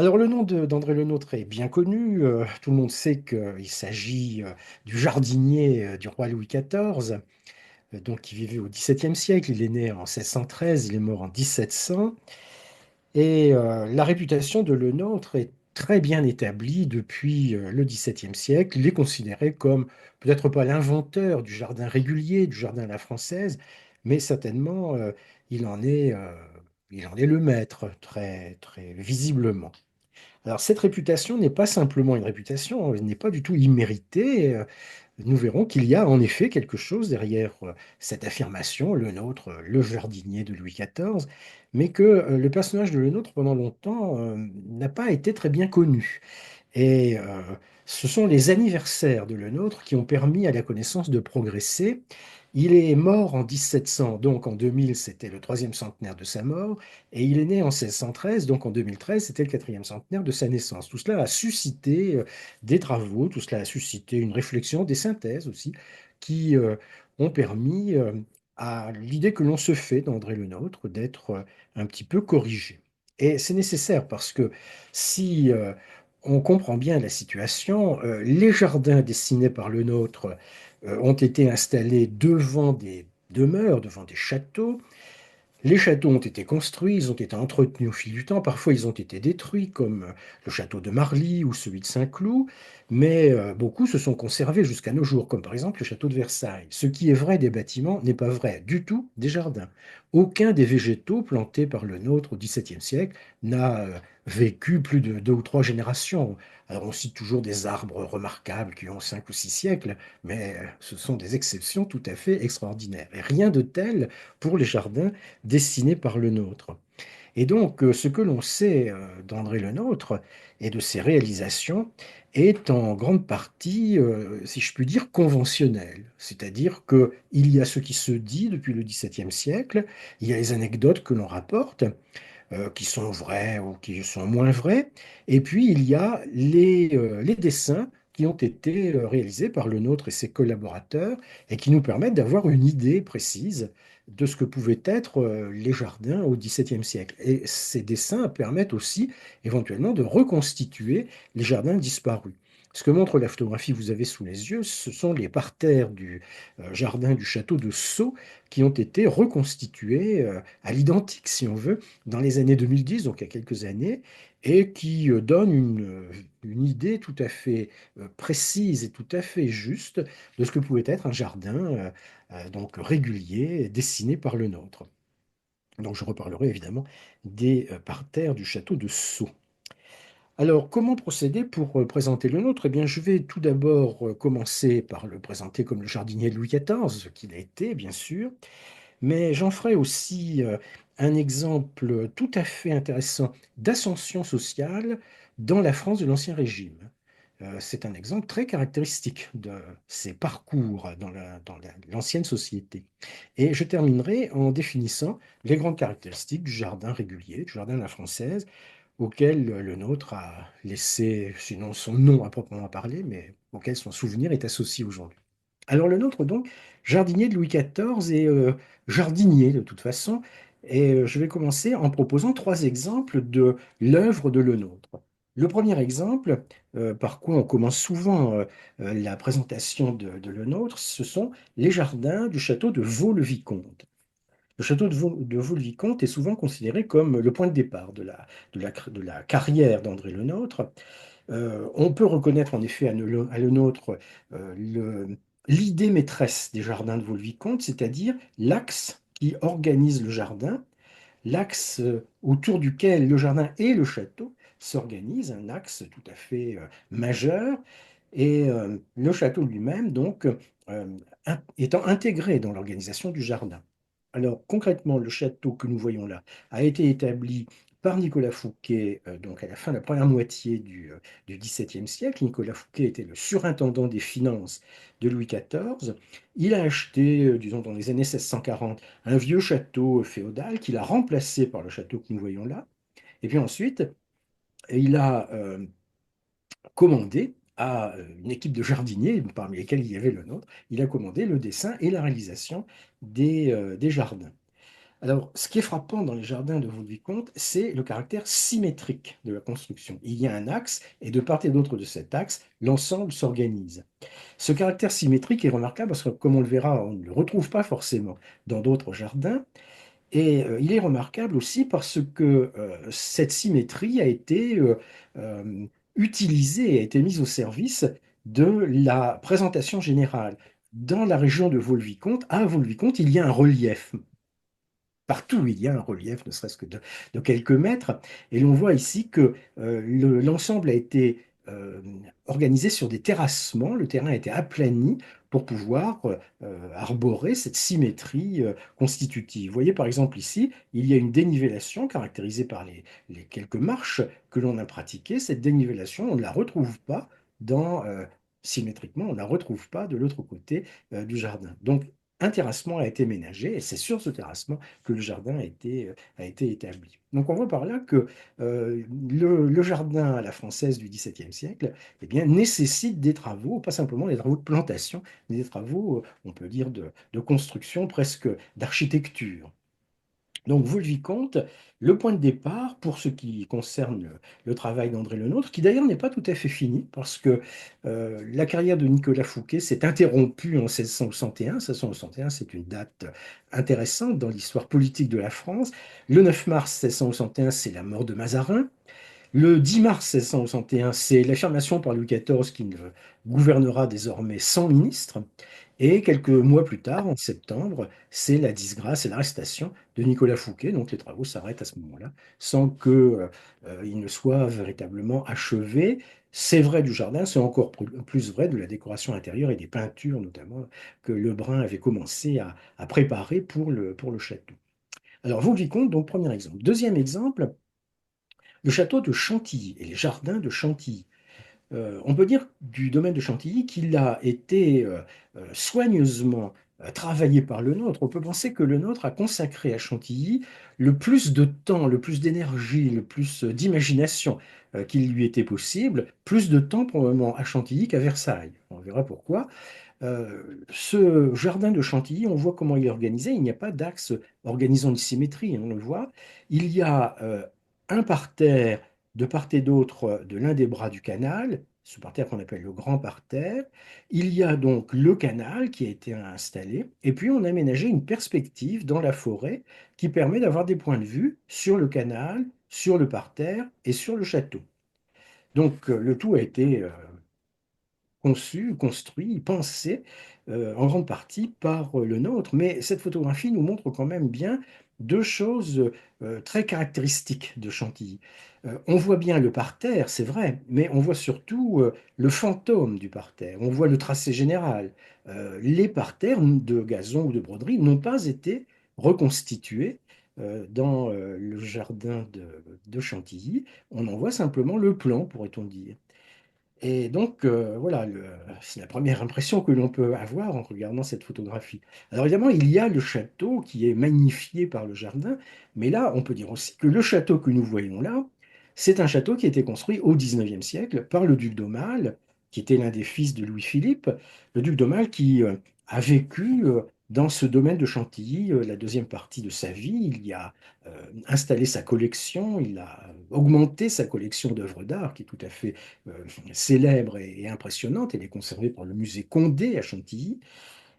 Alors, le nom d'André Le Nôtre est bien connu. Tout le monde sait qu'il s'agit du jardinier du roi Louis XIV, donc qui vivait au XVIIe siècle. Il est né en 1613, il est mort en 1700. Et la réputation de Le Nôtre est très bien établie depuis le XVIIe siècle. Il est considéré comme peut-être pas l'inventeur du jardin régulier, du jardin à la française, mais certainement il en est le maître, très, très visiblement. Alors, cette réputation n'est pas simplement une réputation, elle n'est pas du tout imméritée. Nous verrons qu'il y a en effet quelque chose derrière cette affirmation, le nôtre, le jardinier de Louis XIV, mais que le personnage de le nôtre, pendant longtemps, n'a pas été très bien connu. Et ce sont les anniversaires de Le Nôtre qui ont permis à la connaissance de progresser. Il est mort en 1700, donc en 2000, c'était le troisième centenaire de sa mort, et il est né en 1613, donc en 2013, c'était le quatrième centenaire de sa naissance. Tout cela a suscité des travaux, tout cela a suscité une réflexion, des synthèses aussi, qui ont permis à l'idée que l'on se fait d'André Le Nôtre d'être un petit peu corrigée. Et c'est nécessaire parce que si on comprend bien la situation. Les jardins dessinés par le nôtre ont été installés devant des demeures, devant des châteaux. Les châteaux ont été construits, ils ont été entretenus au fil du temps. Parfois, ils ont été détruits, comme le château de Marly ou celui de Saint-Cloud, mais beaucoup se sont conservés jusqu'à nos jours, comme par exemple le château de Versailles. Ce qui est vrai des bâtiments n'est pas vrai du tout des jardins. Aucun des végétaux plantés par le nôtre au XVIIe siècle n'a vécu plus de deux ou trois générations. Alors, on cite toujours des arbres remarquables qui ont cinq ou six siècles, mais ce sont des exceptions tout à fait extraordinaires. Et rien de tel pour les jardins dessinés par le nôtre. Et donc, ce que l'on sait d'André Le Nôtre et de ses réalisations est en grande partie, si je puis dire, conventionnel. C'est-à-dire qu'il y a ce qui se dit depuis le XVIIe siècle, il y a les anecdotes que l'on rapporte, qui sont vraies ou qui sont moins vraies, et puis il y a les dessins qui ont été réalisés par le nôtre et ses collaborateurs et qui nous permettent d'avoir une idée précise de ce que pouvaient être les jardins au XVIIe siècle. Et ces dessins permettent aussi éventuellement de reconstituer les jardins disparus. Ce que montre la photographie que vous avez sous les yeux, ce sont les parterres du jardin du château de Sceaux qui ont été reconstitués à l'identique, si on veut, dans les années 2010, donc il y a quelques années, et qui donne une idée tout à fait précise et tout à fait juste de ce que pouvait être un jardin donc régulier, dessiné par le nôtre. Donc je reparlerai évidemment des parterres du château de Sceaux. Alors, comment procéder pour présenter le nôtre? Eh bien, je vais tout d'abord commencer par le présenter comme le jardinier de Louis XIV, ce qu'il a été, bien sûr, mais j'en ferai aussi un exemple tout à fait intéressant d'ascension sociale dans la France de l'Ancien Régime. C'est un exemple très caractéristique de ces parcours dans l'ancienne société. Et je terminerai en définissant les grandes caractéristiques du jardin régulier, du jardin à la française, auquel le nôtre a laissé, sinon son nom à proprement parler, mais auquel son souvenir est associé aujourd'hui. Alors le nôtre, donc, jardinier de Louis XIV et jardinier de toute façon. Et je vais commencer en proposant trois exemples de l'œuvre de Le Nôtre. Le premier exemple, par quoi on commence souvent la présentation de Le Nôtre, ce sont les jardins du château de Vaux-le-Vicomte. Le château de Vaux-le-Vicomte est souvent considéré comme le point de départ de la carrière d'André Le Nôtre. On peut reconnaître en effet à Le Nôtre l'idée maîtresse des jardins de Vaux-le-Vicomte, c'est-à-dire l'axe qui organise le jardin, l'axe autour duquel le jardin et le château s'organisent, un axe tout à fait majeur, et le château lui-même, donc, étant intégré dans l'organisation du jardin. Alors, concrètement, le château que nous voyons là a été établi par Nicolas Fouquet, donc à la fin de la première moitié du XVIIe siècle. Nicolas Fouquet était le surintendant des finances de Louis XIV. Il a acheté, disons dans les années 1640, un vieux château féodal qu'il a remplacé par le château que nous voyons là. Et puis ensuite, il a commandé à une équipe de jardiniers, parmi lesquels il y avait le nôtre, il a commandé le dessin et la réalisation des jardins. Alors, ce qui est frappant dans les jardins de Vaux-le-Vicomte, c'est le caractère symétrique de la construction. Il y a un axe, et de part et d'autre de cet axe, l'ensemble s'organise. Ce caractère symétrique est remarquable parce que, comme on le verra, on ne le retrouve pas forcément dans d'autres jardins. Et il est remarquable aussi parce que cette symétrie a été utilisée, a été mise au service de la présentation générale. Dans la région de Vaux-le-Vicomte, à Vaux-le-Vicomte, il y a un relief. Partout, il y a un relief, ne serait-ce que de quelques mètres. Et l'on voit ici que l'ensemble a été organisé sur des terrassements. Le terrain a été aplani pour pouvoir arborer cette symétrie constitutive. Vous voyez, par exemple, ici, il y a une dénivellation caractérisée par les quelques marches que l'on a pratiquées. Cette dénivellation, on ne la retrouve pas symétriquement, on ne la retrouve pas de l'autre côté du jardin. Donc, un terrassement a été ménagé et c'est sur ce terrassement que le jardin a été établi. Donc on voit par là que le jardin à la française du XVIIe siècle eh bien, nécessite des travaux, pas simplement des travaux de plantation, mais des travaux, on peut dire, de construction, presque d'architecture. Donc, vous le vicomte, le point de départ pour ce qui concerne le travail d'André Lenôtre, qui d'ailleurs n'est pas tout à fait fini, parce que la carrière de Nicolas Fouquet s'est interrompue en 1661. 1661, c'est une date intéressante dans l'histoire politique de la France. Le 9 mars 1661, c'est la mort de Mazarin. Le 10 mars 1661, c'est l'affirmation par Louis XIV qu'il gouvernera désormais sans ministre. Et quelques mois plus tard, en septembre, c'est la disgrâce et l'arrestation de Nicolas Fouquet. Donc les travaux s'arrêtent à ce moment-là, sans qu'ils ne soient véritablement achevés. C'est vrai du jardin, c'est encore plus vrai de la décoration intérieure et des peintures notamment que Lebrun avait commencé à préparer pour le château. Alors, vous, le vicomte, donc premier exemple. Deuxième exemple, le château de Chantilly et les jardins de Chantilly. On peut dire du domaine de Chantilly qu'il a été soigneusement travaillé par le nôtre. On peut penser que le nôtre a consacré à Chantilly le plus de temps, le plus d'énergie, le plus d'imagination qu'il lui était possible, plus de temps probablement à Chantilly qu'à Versailles. On verra pourquoi. Ce jardin de Chantilly, on voit comment il est organisé. Il n'y a pas d'axe organisant une symétrie, hein, on le voit. Il y a un parterre de part et d'autre de l'un des bras du canal, ce parterre qu'on appelle le grand parterre. Il y a donc le canal qui a été installé, et puis on a aménagé une perspective dans la forêt qui permet d'avoir des points de vue sur le canal, sur le parterre et sur le château. Donc le tout a été conçu, construit, pensé en grande partie par le nôtre. Mais cette photographie nous montre quand même bien deux choses très caractéristiques de Chantilly. On voit bien le parterre, c'est vrai, mais on voit surtout le fantôme du parterre. On voit le tracé général. Les parterres de gazon ou de broderie n'ont pas été reconstitués dans le jardin de Chantilly. On en voit simplement le plan, pourrait-on dire. Et donc, voilà, c'est la première impression que l'on peut avoir en regardant cette photographie. Alors évidemment, il y a le château qui est magnifié par le jardin, mais là, on peut dire aussi que le château que nous voyons là, c'est un château qui a été construit au XIXe siècle par le duc d'Aumale, qui était l'un des fils de Louis-Philippe, le duc d'Aumale qui a vécu dans ce domaine de Chantilly la deuxième partie de sa vie. Il y a euh, installé sa collection, il a augmenté sa collection d'œuvres d'art, qui est tout à fait euh, célèbre et impressionnante. Elle est conservée par le musée Condé à Chantilly.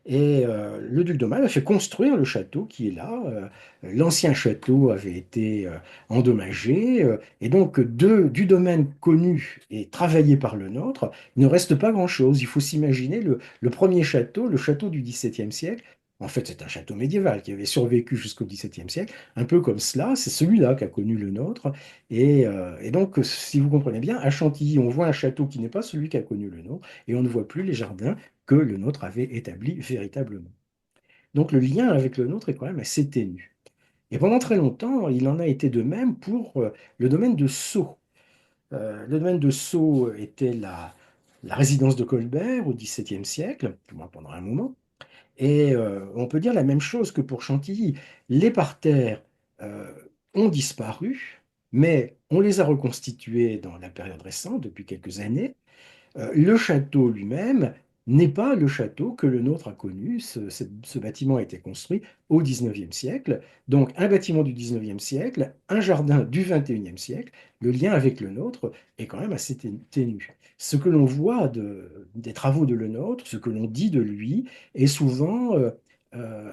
Et le duc d'Aumale a fait construire le château qui est là. L'ancien château avait été endommagé. Et donc, du domaine connu et travaillé par le nôtre, il ne reste pas grand-chose. Il faut s'imaginer le premier château, le château du XVIIe siècle. En fait, c'est un château médiéval qui avait survécu jusqu'au XVIIe siècle, un peu comme cela. C'est celui-là qu'a connu le nôtre. Et donc, si vous comprenez bien, à Chantilly, on voit un château qui n'est pas celui qu'a connu le nôtre, et on ne voit plus les jardins que le nôtre avait établi véritablement. Donc le lien avec le nôtre est quand même assez ténu. Et pendant très longtemps, il en a été de même pour le domaine de Sceaux. Le domaine de Sceaux était la résidence de Colbert au XVIIe siècle, du moins pendant un moment. Et on peut dire la même chose que pour Chantilly. Les parterres euh, ont disparu, mais on les a reconstitués dans la période récente, depuis quelques années. Le château lui-même n'est pas le château que le nôtre a connu. Ce bâtiment a été construit au XIXe siècle. Donc un bâtiment du XIXe siècle, un jardin du XXIe siècle, le lien avec le nôtre est quand même assez ténu. Ce que l'on voit des travaux de le nôtre, ce que l'on dit de lui, est souvent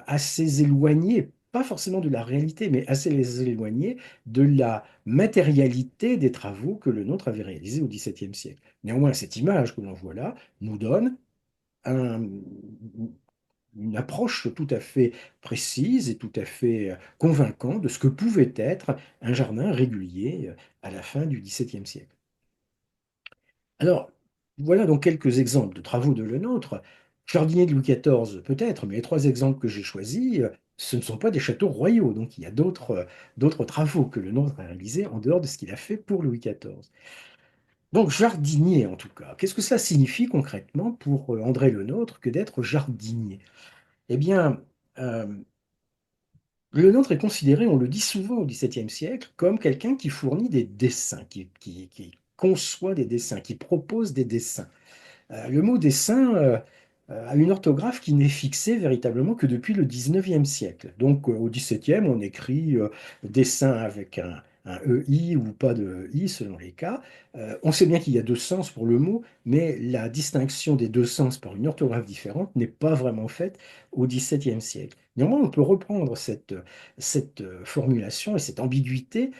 assez éloigné, pas forcément de la réalité, mais assez éloigné de la matérialité des travaux que le nôtre avait réalisés au XVIIe siècle. Néanmoins, cette image que l'on voit là nous donne un- une approche tout à fait précise et tout à fait convaincante de ce que pouvait être un jardin régulier à la fin du XVIIe siècle. Alors, voilà donc quelques exemples de travaux de Lenôtre. Jardinier de Louis XIV, peut-être, mais les trois exemples que j'ai choisis, ce ne sont pas des châteaux royaux. Donc, il y a d'autres travaux que Lenôtre a réalisés en dehors de ce qu'il a fait pour Louis XIV. Donc, jardinier, en tout cas. Qu'est-ce que ça signifie concrètement pour André Lenôtre que d'être jardinier? Eh bien, euh, Lenôtre est considéré, on le dit souvent au XVIIe siècle, comme quelqu'un qui fournit des dessins, qui conçoit des dessins, qui propose des dessins. Le mot dessin a une orthographe qui n'est fixée véritablement que depuis le XIXe siècle. Donc au XVIIe, on écrit dessin avec un EI ou pas de I selon les cas. On sait bien qu'il y a deux sens pour le mot, mais la distinction des deux sens par une orthographe différente n'est pas vraiment faite au XVIIe siècle. Néanmoins, on peut reprendre cette formulation et cette ambiguïté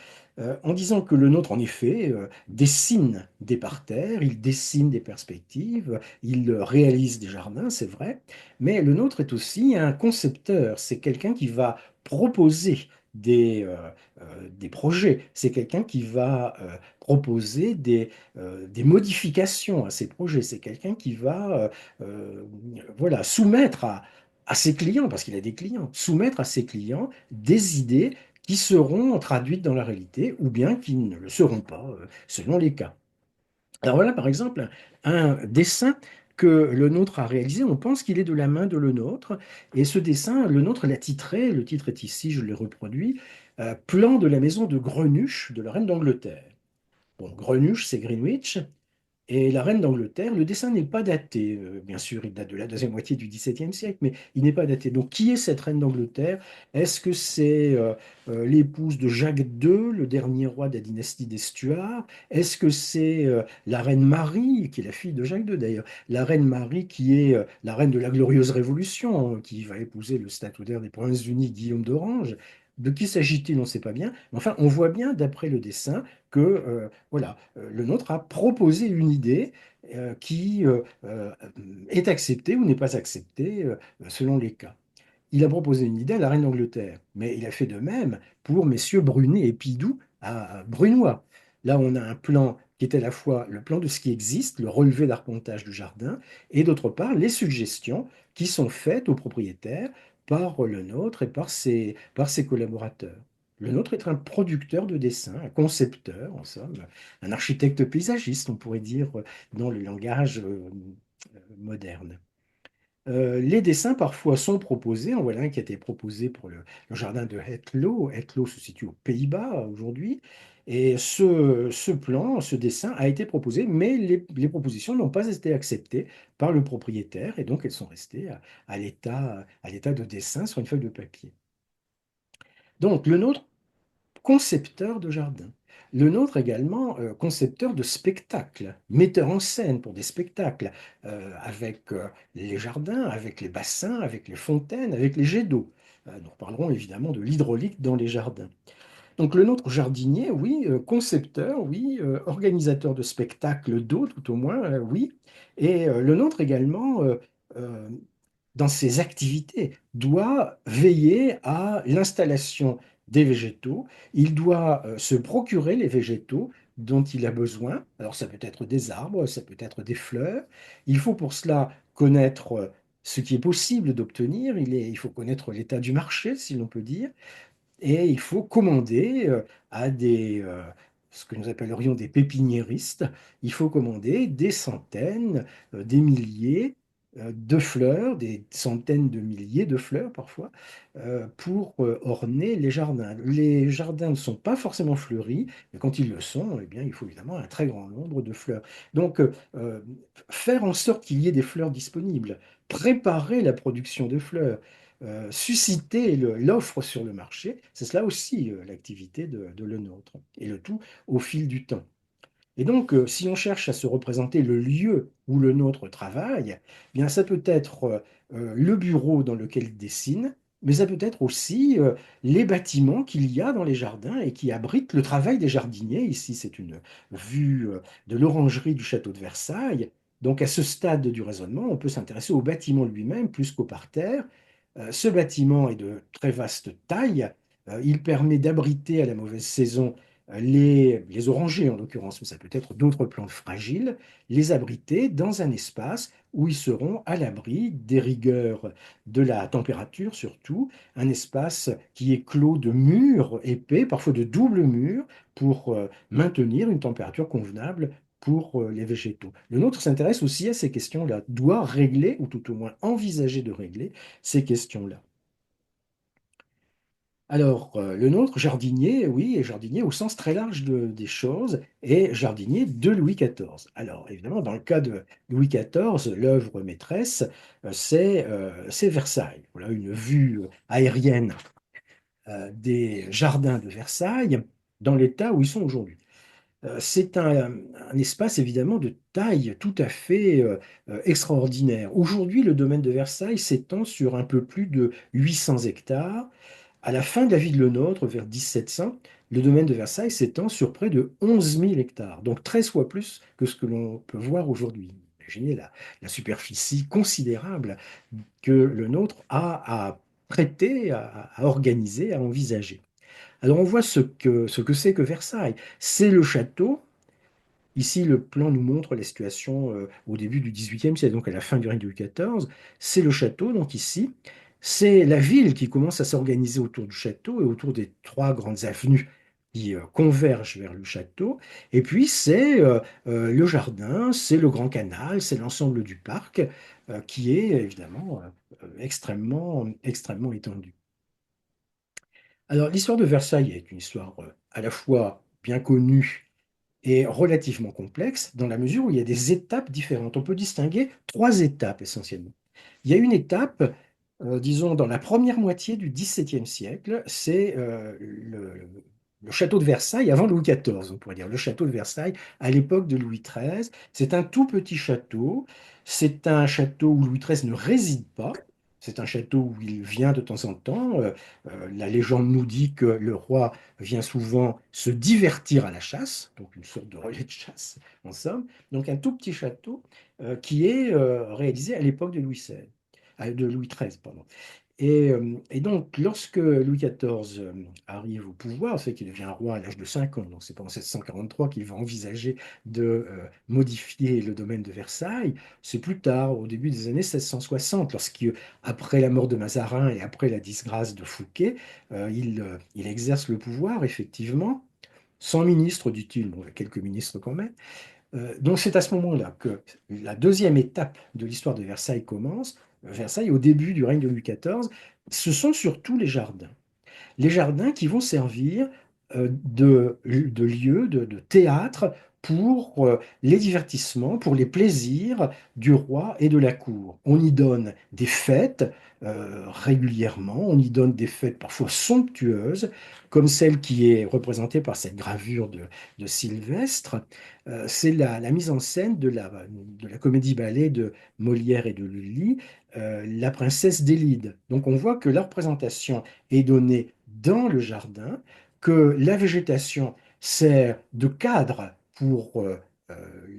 en disant que le nôtre, en effet, dessine des parterres, il dessine des perspectives, il réalise des jardins, c'est vrai, mais le nôtre est aussi un concepteur, c'est quelqu'un qui va proposer des projets, c'est quelqu'un qui va proposer des modifications à ces projets, c'est quelqu'un qui va voilà, soumettre à ses clients, parce qu'il a des clients, soumettre à ses clients des idées qui seront traduites dans la réalité ou bien qui ne le seront pas, selon les cas. Alors voilà, par exemple, un dessin que le nôtre a réalisé, on pense qu'il est de la main de le nôtre, et ce dessin, le nôtre l'a titré, le titre est ici, je l'ai reproduit, Plan de la maison de Grenuche de la reine d'Angleterre. Bon, Grenuche, c'est Greenwich, et la reine d'Angleterre, le dessin n'est pas daté, bien sûr, il date de la deuxième moitié du XVIIe siècle, mais il n'est pas daté. Donc, qui est cette reine d'Angleterre? Est-ce que c'est l'épouse de Jacques II, le dernier roi de la dynastie des Stuarts? Est-ce que c'est la reine Marie, qui est la fille de Jacques II d'ailleurs, la reine Marie qui est la reine de la Glorieuse Révolution, qui va épouser le statutaire des Provinces-Unies, Guillaume d'Orange? De qui s'agit-il? On ne sait pas bien. Mais enfin, on voit bien, d'après le dessin, que voilà, le nôtre a proposé une idée qui est acceptée ou n'est pas acceptée selon les cas. Il a proposé une idée à la reine d'Angleterre, mais il a fait de même pour messieurs Brunet et Pidoux à Brunois. Là, on a un plan qui est à la fois le plan de ce qui existe, le relevé d'arpentage du jardin, et d'autre part, les suggestions qui sont faites aux propriétaires par le nôtre et par ses collaborateurs. Le nôtre est un producteur de dessins, un concepteur, en somme, un architecte paysagiste, on pourrait dire, dans le langage moderne. Les dessins parfois sont proposés. En voilà un qui a été proposé pour le jardin de Hetlo. Hetlo se situe aux Pays-Bas aujourd'hui. Et ce plan, ce dessin a été proposé, mais les propositions n'ont pas été acceptées par le propriétaire et donc elles sont restées à l'état de dessin sur une feuille de papier. Donc le nôtre, concepteur de jardin. Le nôtre également, concepteur de spectacles, metteur en scène pour des spectacles, avec les jardins, avec les bassins, avec les fontaines, avec les jets d'eau. Nous reparlerons évidemment de l'hydraulique dans les jardins. Donc le nôtre jardinier, oui, concepteur, oui, organisateur de spectacles d'eau, tout au moins, oui. Et le nôtre également, euh, dans ses activités, doit veiller à l'installation des végétaux. Il doit se procurer les végétaux dont il a besoin. Alors ça peut être des arbres, ça peut être des fleurs. Il faut pour cela connaître ce qui est possible d'obtenir. Il faut connaître l'état du marché, si l'on peut dire. Et il faut commander à ce que nous appellerions des pépiniéristes, il faut commander des centaines, des milliers de fleurs, des centaines de milliers de fleurs parfois, pour orner les jardins. Les jardins ne sont pas forcément fleuris, mais quand ils le sont, eh bien, il faut évidemment un très grand nombre de fleurs. Donc, faire en sorte qu'il y ait des fleurs disponibles, préparer la production de fleurs, susciter l'offre sur le marché, c'est cela aussi l'activité de Le Nôtre, et le tout au fil du temps. Et donc, si on cherche à se représenter le lieu où le nôtre travaille, eh bien, ça peut être le bureau dans lequel il dessine, mais ça peut être aussi les bâtiments qu'il y a dans les jardins et qui abritent le travail des jardiniers. Ici, c'est une vue de l'orangerie du château de Versailles. Donc, à ce stade du raisonnement, on peut s'intéresser au bâtiment lui-même plus qu'au parterre. Ce bâtiment est de très vaste taille. Il permet d'abriter à la mauvaise saison les orangers en l'occurrence, mais ça peut être d'autres plantes fragiles, les abriter dans un espace où ils seront à l'abri des rigueurs de la température surtout, un espace qui est clos de murs épais, parfois de doubles murs, pour maintenir une température convenable pour les végétaux. Le nôtre s'intéresse aussi à ces questions-là, doit régler, ou tout au moins envisager de régler, ces questions-là. Alors, le nôtre, jardinier, oui, est jardinier au sens très large des choses, et jardinier de Louis XIV. Alors, évidemment, dans le cas de Louis XIV, l'œuvre maîtresse, c'est Versailles. Voilà une vue aérienne des jardins de Versailles dans l'état où ils sont aujourd'hui. C'est un espace évidemment de taille tout à fait extraordinaire. Aujourd'hui, le domaine de Versailles s'étend sur un peu plus de 800 hectares. À la fin de la vie de Lenôtre, vers 1700, le domaine de Versailles s'étend sur près de 11 000 hectares, donc 13 fois plus que ce que l'on peut voir aujourd'hui. Imaginez la superficie considérable que le nôtre a à prêter, à organiser, à envisager. Alors on voit ce que c'est que Versailles. C'est le château. Ici, le plan nous montre la situation au début du XVIIIe siècle, donc à la fin du règne de Louis XIV. C'est le château, donc ici. C'est la ville qui commence à s'organiser autour du château et autour des trois grandes avenues qui convergent vers le château. Et puis, c'est le jardin, c'est le grand canal, c'est l'ensemble du parc qui est évidemment extrêmement étendu. Alors, l'histoire de Versailles est une histoire à la fois bien connue est relativement complexe dans la mesure où il y a des étapes différentes. On peut distinguer trois étapes essentiellement. Il y a une étape, disons, dans la première moitié du XVIIe siècle, c'est le château de Versailles avant Louis XIV, on pourrait dire, le château de Versailles à l'époque de Louis XIII. C'est un tout petit château, c'est un château où Louis XIII ne réside pas. C'est un château où il vient de temps en temps. La légende nous dit que le roi vient souvent se divertir à la chasse, donc une sorte de relais de chasse en somme. Donc un tout petit château qui est réalisé à l'époque de Louis XVI, de Louis XIII, pardon. Et donc, lorsque Louis XIV arrive au pouvoir, c'est qu'il devient roi à l'âge de 5 ans, donc c'est pas en 1743 qu'il va envisager de modifier le domaine de Versailles, c'est plus tard, au début des années 1660, après la mort de Mazarin et après la disgrâce de Fouquet, il exerce le pouvoir, effectivement, sans ministre, dit-il, bon, il y a quelques ministres quand même, donc c'est à ce moment-là que la deuxième étape de l'histoire de Versailles commence. Versailles, au début du règne de Louis XIV, ce sont surtout les jardins. Les jardins qui vont servir de lieu, de théâtre pour les divertissements, pour les plaisirs du roi et de la cour. On y donne des fêtes régulièrement, on y donne des fêtes parfois somptueuses, comme celle qui est représentée par cette gravure de Sylvestre. C'est la mise en scène de la comédie-ballet de Molière et de Lully, La princesse d'Élide. Donc on voit que la représentation est donnée dans le jardin, que la végétation sert de cadre pour euh,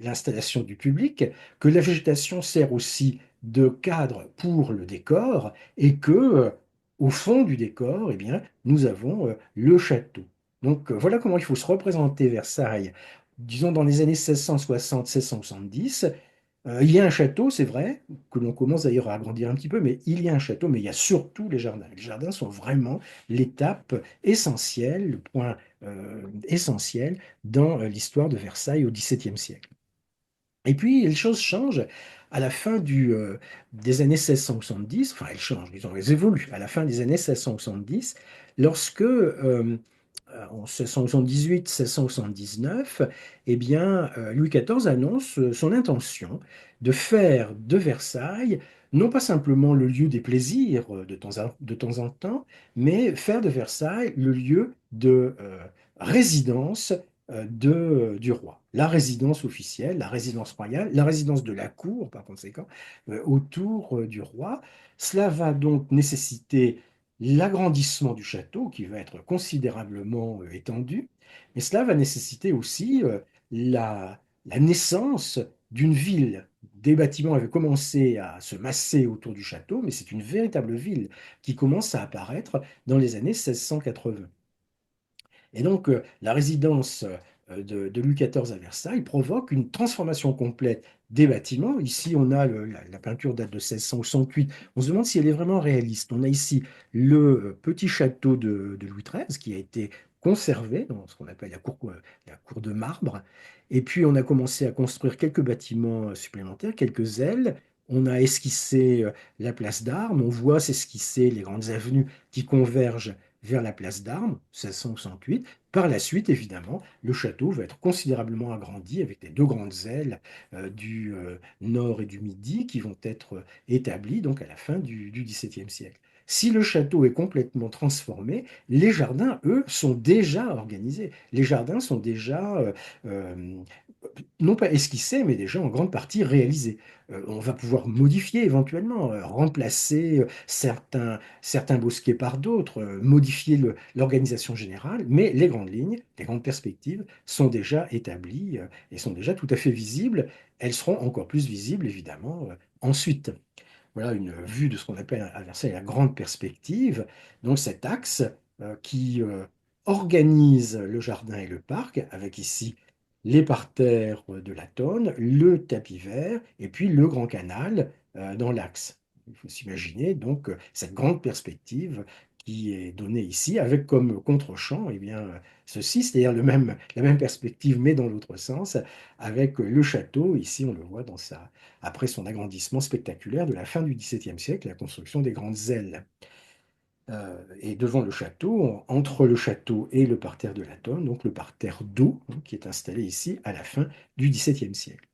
l'installation du public, que la végétation sert aussi de cadre pour le décor et que au fond du décor, eh bien, nous avons le château. Donc voilà comment il faut se représenter Versailles, disons dans les années 1660-1670. Il y a un château, c'est vrai, que l'on commence d'ailleurs à agrandir un petit peu, mais il y a un château, mais il y a surtout les jardins. Les jardins sont vraiment l'étape essentielle, le point essentiel dans l'histoire de Versailles au XVIIe siècle. Et puis, les choses changent à la fin des années 1670, enfin, elles changent, disons, elles évoluent à la fin des années 1670, lorsque, en 1678, 1679, eh bien, Louis XIV annonce son intention de faire de Versailles non pas simplement le lieu des plaisirs de temps en temps, mais faire de Versailles le lieu de résidence du roi. La résidence officielle, la résidence royale, la résidence de la cour, par conséquent, autour du roi. Cela va donc nécessiter l'agrandissement du château, qui va être considérablement étendu, mais cela va nécessiter aussi la naissance d'une ville. Des bâtiments avaient commencé à se masser autour du château, mais c'est une véritable ville qui commence à apparaître dans les années 1680. Et donc, la résidence de Louis XIV à Versailles provoque une transformation complète des bâtiments. Ici, on a la peinture date de 1668. On se demande si elle est vraiment réaliste. On a ici le petit château de Louis XIII qui a été conservé dans ce qu'on appelle la cour de marbre. Et puis, on a commencé à construire quelques bâtiments supplémentaires, quelques ailes. On a esquissé la place d'Armes. On voit s'esquisser les grandes avenues qui convergent vers la place d'Armes, 1668. Par la suite, évidemment, le château va être considérablement agrandi avec les deux grandes ailes du nord et du midi qui vont être établies donc à la fin du XVIIe siècle. Si le château est complètement transformé, les jardins, eux, sont déjà organisés. Les jardins sont déjà euh, non pas esquissés, mais déjà en grande partie réalisés. On va pouvoir modifier éventuellement, remplacer certains bosquets par d'autres, modifier l'organisation générale, mais les grandes lignes, les grandes perspectives sont déjà établies et sont déjà tout à fait visibles. Elles seront encore plus visibles, évidemment, ensuite. Voilà une vue de ce qu'on appelle à Versailles la grande perspective. Donc cet axe qui organise le jardin et le parc, avec ici les parterres de la Tonne, le tapis vert et puis le grand canal dans l'axe. Il faut s'imaginer donc cette grande perspective qui est donnée ici avec comme contre-champ eh bien, ceci, c'est-à-dire la même perspective mais dans l'autre sens, avec le château, ici on le voit après son agrandissement spectaculaire de la fin du XVIIe siècle, la construction des grandes ailes. Et devant le château, entre le château et le parterre de la Tonne, donc le parterre d'eau, hein, qui est installé ici à la fin du XVIIe siècle.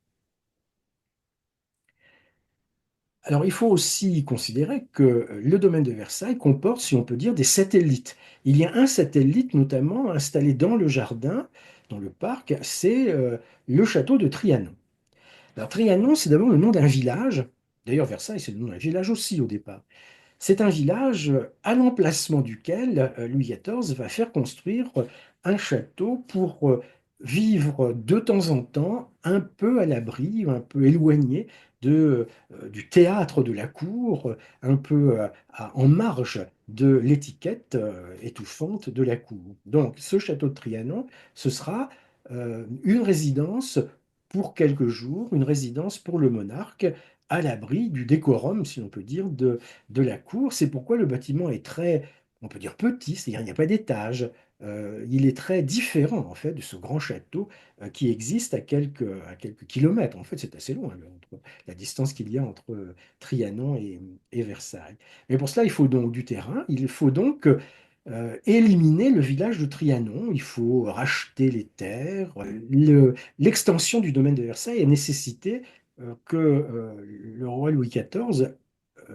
Alors il faut aussi considérer que le domaine de Versailles comporte, si on peut dire, des satellites. Il y a un satellite notamment installé dans le jardin, dans le parc, c'est le château de Trianon. Alors Trianon, c'est d'abord le nom d'un village. D'ailleurs, Versailles, c'est le nom d'un village aussi au départ. C'est un village à l'emplacement duquel Louis XIV va faire construire un château pour vivre de temps en temps un peu à l'abri, un peu éloigné du théâtre de la cour, un peu en marge de l'étiquette étouffante de la cour. Donc ce château de Trianon, ce sera une résidence pour quelques jours, une résidence pour le monarque à l'abri du décorum, si on peut dire, de la cour. C'est pourquoi le bâtiment est très, on peut dire petit, c'est-à-dire il n'y a pas d'étage. Il est très différent en fait de ce grand château qui existe à quelques kilomètres. En fait, c'est assez loin entre la distance qu'il y a entre Trianon et Versailles. Mais pour cela, il faut donc du terrain. Il faut donc éliminer le village de Trianon. Il faut racheter les terres. L'extension du domaine de Versailles a nécessité que le roi Louis XIV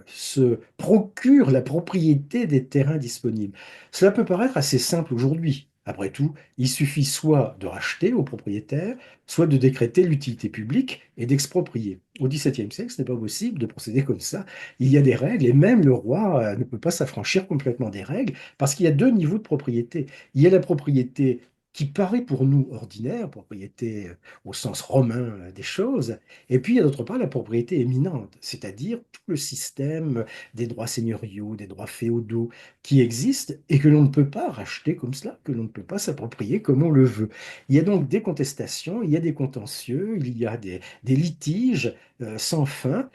se procure la propriété des terrains disponibles. Cela peut paraître assez simple aujourd'hui. Après tout, il suffit soit de racheter aux propriétaires, soit de décréter l'utilité publique et d'exproprier. Au XVIIe siècle, ce n'est pas possible de procéder comme ça. Il y a des règles et même le roi ne peut pas s'affranchir complètement des règles parce qu'il y a deux niveaux de propriété. Il y a la propriété qui paraît pour nous ordinaire, propriété au sens romain des choses, et puis il y a d'autre part la propriété éminente, c'est-à-dire tout le système des droits seigneuriaux, des droits féodaux qui existent et que l'on ne peut pas racheter comme cela, que l'on ne peut pas s'approprier comme on le veut. Il y a donc des contestations, il y a des contentieux, il y a des litiges sans fin,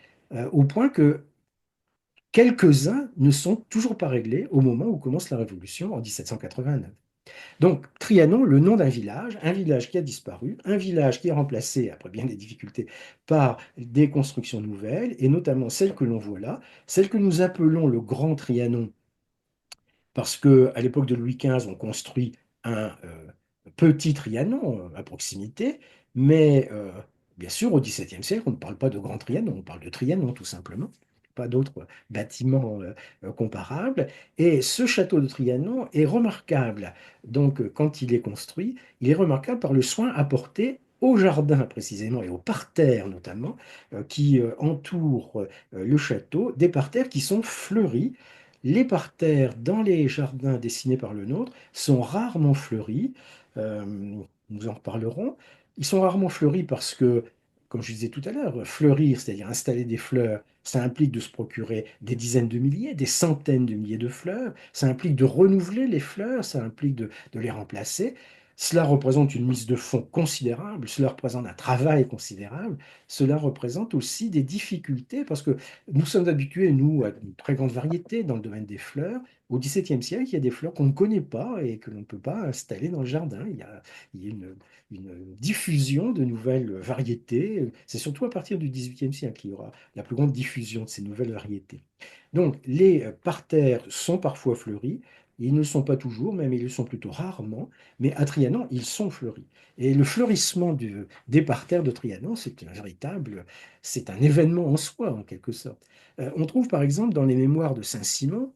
au point que quelques-uns ne sont toujours pas réglés au moment où commence la Révolution en 1789. Donc, Trianon, le nom d'un village, un village qui a disparu, un village qui est remplacé, après bien des difficultés, par des constructions nouvelles, et notamment celle que l'on voit là, celle que nous appelons le Grand Trianon parce que à l'époque de Louis XV, on construit un petit Trianon à proximité, mais bien sûr, au XVIIe siècle, on ne parle pas de Grand Trianon, on parle de Trianon tout simplement. Pas d'autres bâtiments comparables. Et ce château de Trianon est remarquable. Donc, quand il est construit, il est remarquable par le soin apporté au jardin précisément et au parterre notamment, qui entourent le château, des parterres qui sont fleuris. Les parterres dans les jardins dessinés par le nôtre sont rarement fleuris. Euh, Nous en reparlerons. Ils sont rarement fleuris parce que, comme je disais tout à l'heure, fleurir, c'est-à-dire installer des fleurs, ça implique de se procurer des dizaines de milliers, des centaines de milliers de fleurs. Ça implique de renouveler les fleurs, ça implique de les remplacer. Cela représente une mise de fonds considérable, cela représente un travail considérable, cela représente aussi des difficultés parce que nous sommes habitués, nous, à une très grande variété dans le domaine des fleurs. Au XVIIe siècle, il y a des fleurs qu'on ne connaît pas et que l'on ne peut pas installer dans le jardin. Il y a une diffusion de nouvelles variétés. C'est surtout à partir du XVIIIe siècle qu'il y aura la plus grande diffusion de ces nouvelles variétés. Donc, les parterres sont parfois fleuris. Ils ne le sont pas toujours, même ils le sont plutôt rarement, mais à Trianon, ils sont fleuris. Et le fleurissement des parterres de Trianon, c'est un événement en soi, en quelque sorte. On trouve par exemple dans les mémoires de Saint-Simon,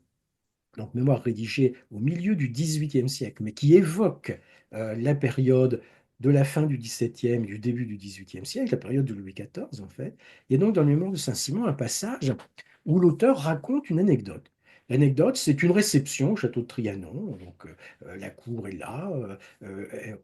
donc mémoire rédigée au milieu du XVIIIe siècle, mais qui évoque la période de la fin du XVIIe, du début du XVIIIe siècle, la période de Louis XIV en fait. Il y a donc dans les mémoires de Saint-Simon un passage où l'auteur raconte une anecdote. L'anecdote, c'est une réception au château de Trianon. Donc, la cour est là.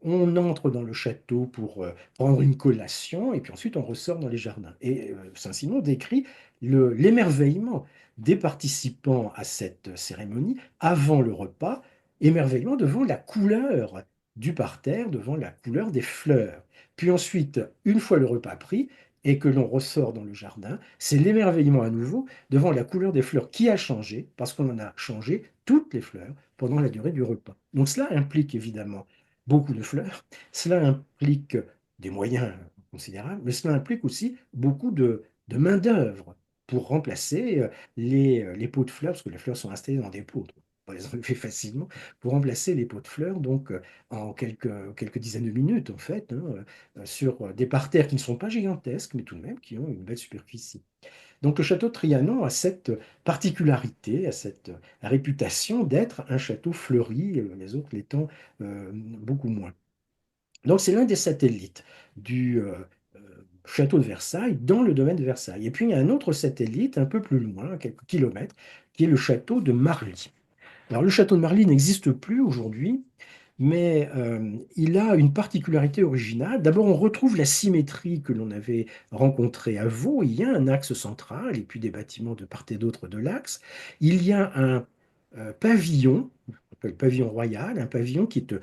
On entre dans le château pour prendre une collation et puis ensuite on ressort dans les jardins. Et Saint-Simon décrit l'émerveillement des participants à cette cérémonie avant le repas, émerveillement devant la couleur du parterre, devant la couleur des fleurs. Puis ensuite, une fois le repas pris et que l'on ressort dans le jardin, c'est l'émerveillement à nouveau devant la couleur des fleurs qui a changé, parce qu'on en a changé toutes les fleurs pendant la durée du repas. Donc cela implique évidemment beaucoup de fleurs, cela implique des moyens considérables, mais cela implique aussi beaucoup de main-d'œuvre pour remplacer les pots de fleurs, parce que les fleurs sont installées dans des pots, on peut les enlever facilement, pour remplacer les pots de fleurs, donc en quelques dizaines de minutes, en fait, hein, sur des parterres qui ne sont pas gigantesques, mais tout de même qui ont une belle superficie. Donc le château de Trianon a cette particularité, a cette réputation d'être un château fleuri, les autres l'étant beaucoup moins. Donc c'est l'un des satellites du château de Versailles dans le domaine de Versailles. Et puis il y a un autre satellite un peu plus loin, à quelques kilomètres, qui est le château de Marly. Alors le château de Marly n'existe plus aujourd'hui, mais il a une particularité originale. D'abord, on retrouve la symétrie que l'on avait rencontrée à Vaux. Il y a un axe central et puis des bâtiments de part et d'autre de l'axe. Il y a un pavillon, on appelle pavillon royal, un pavillon qui est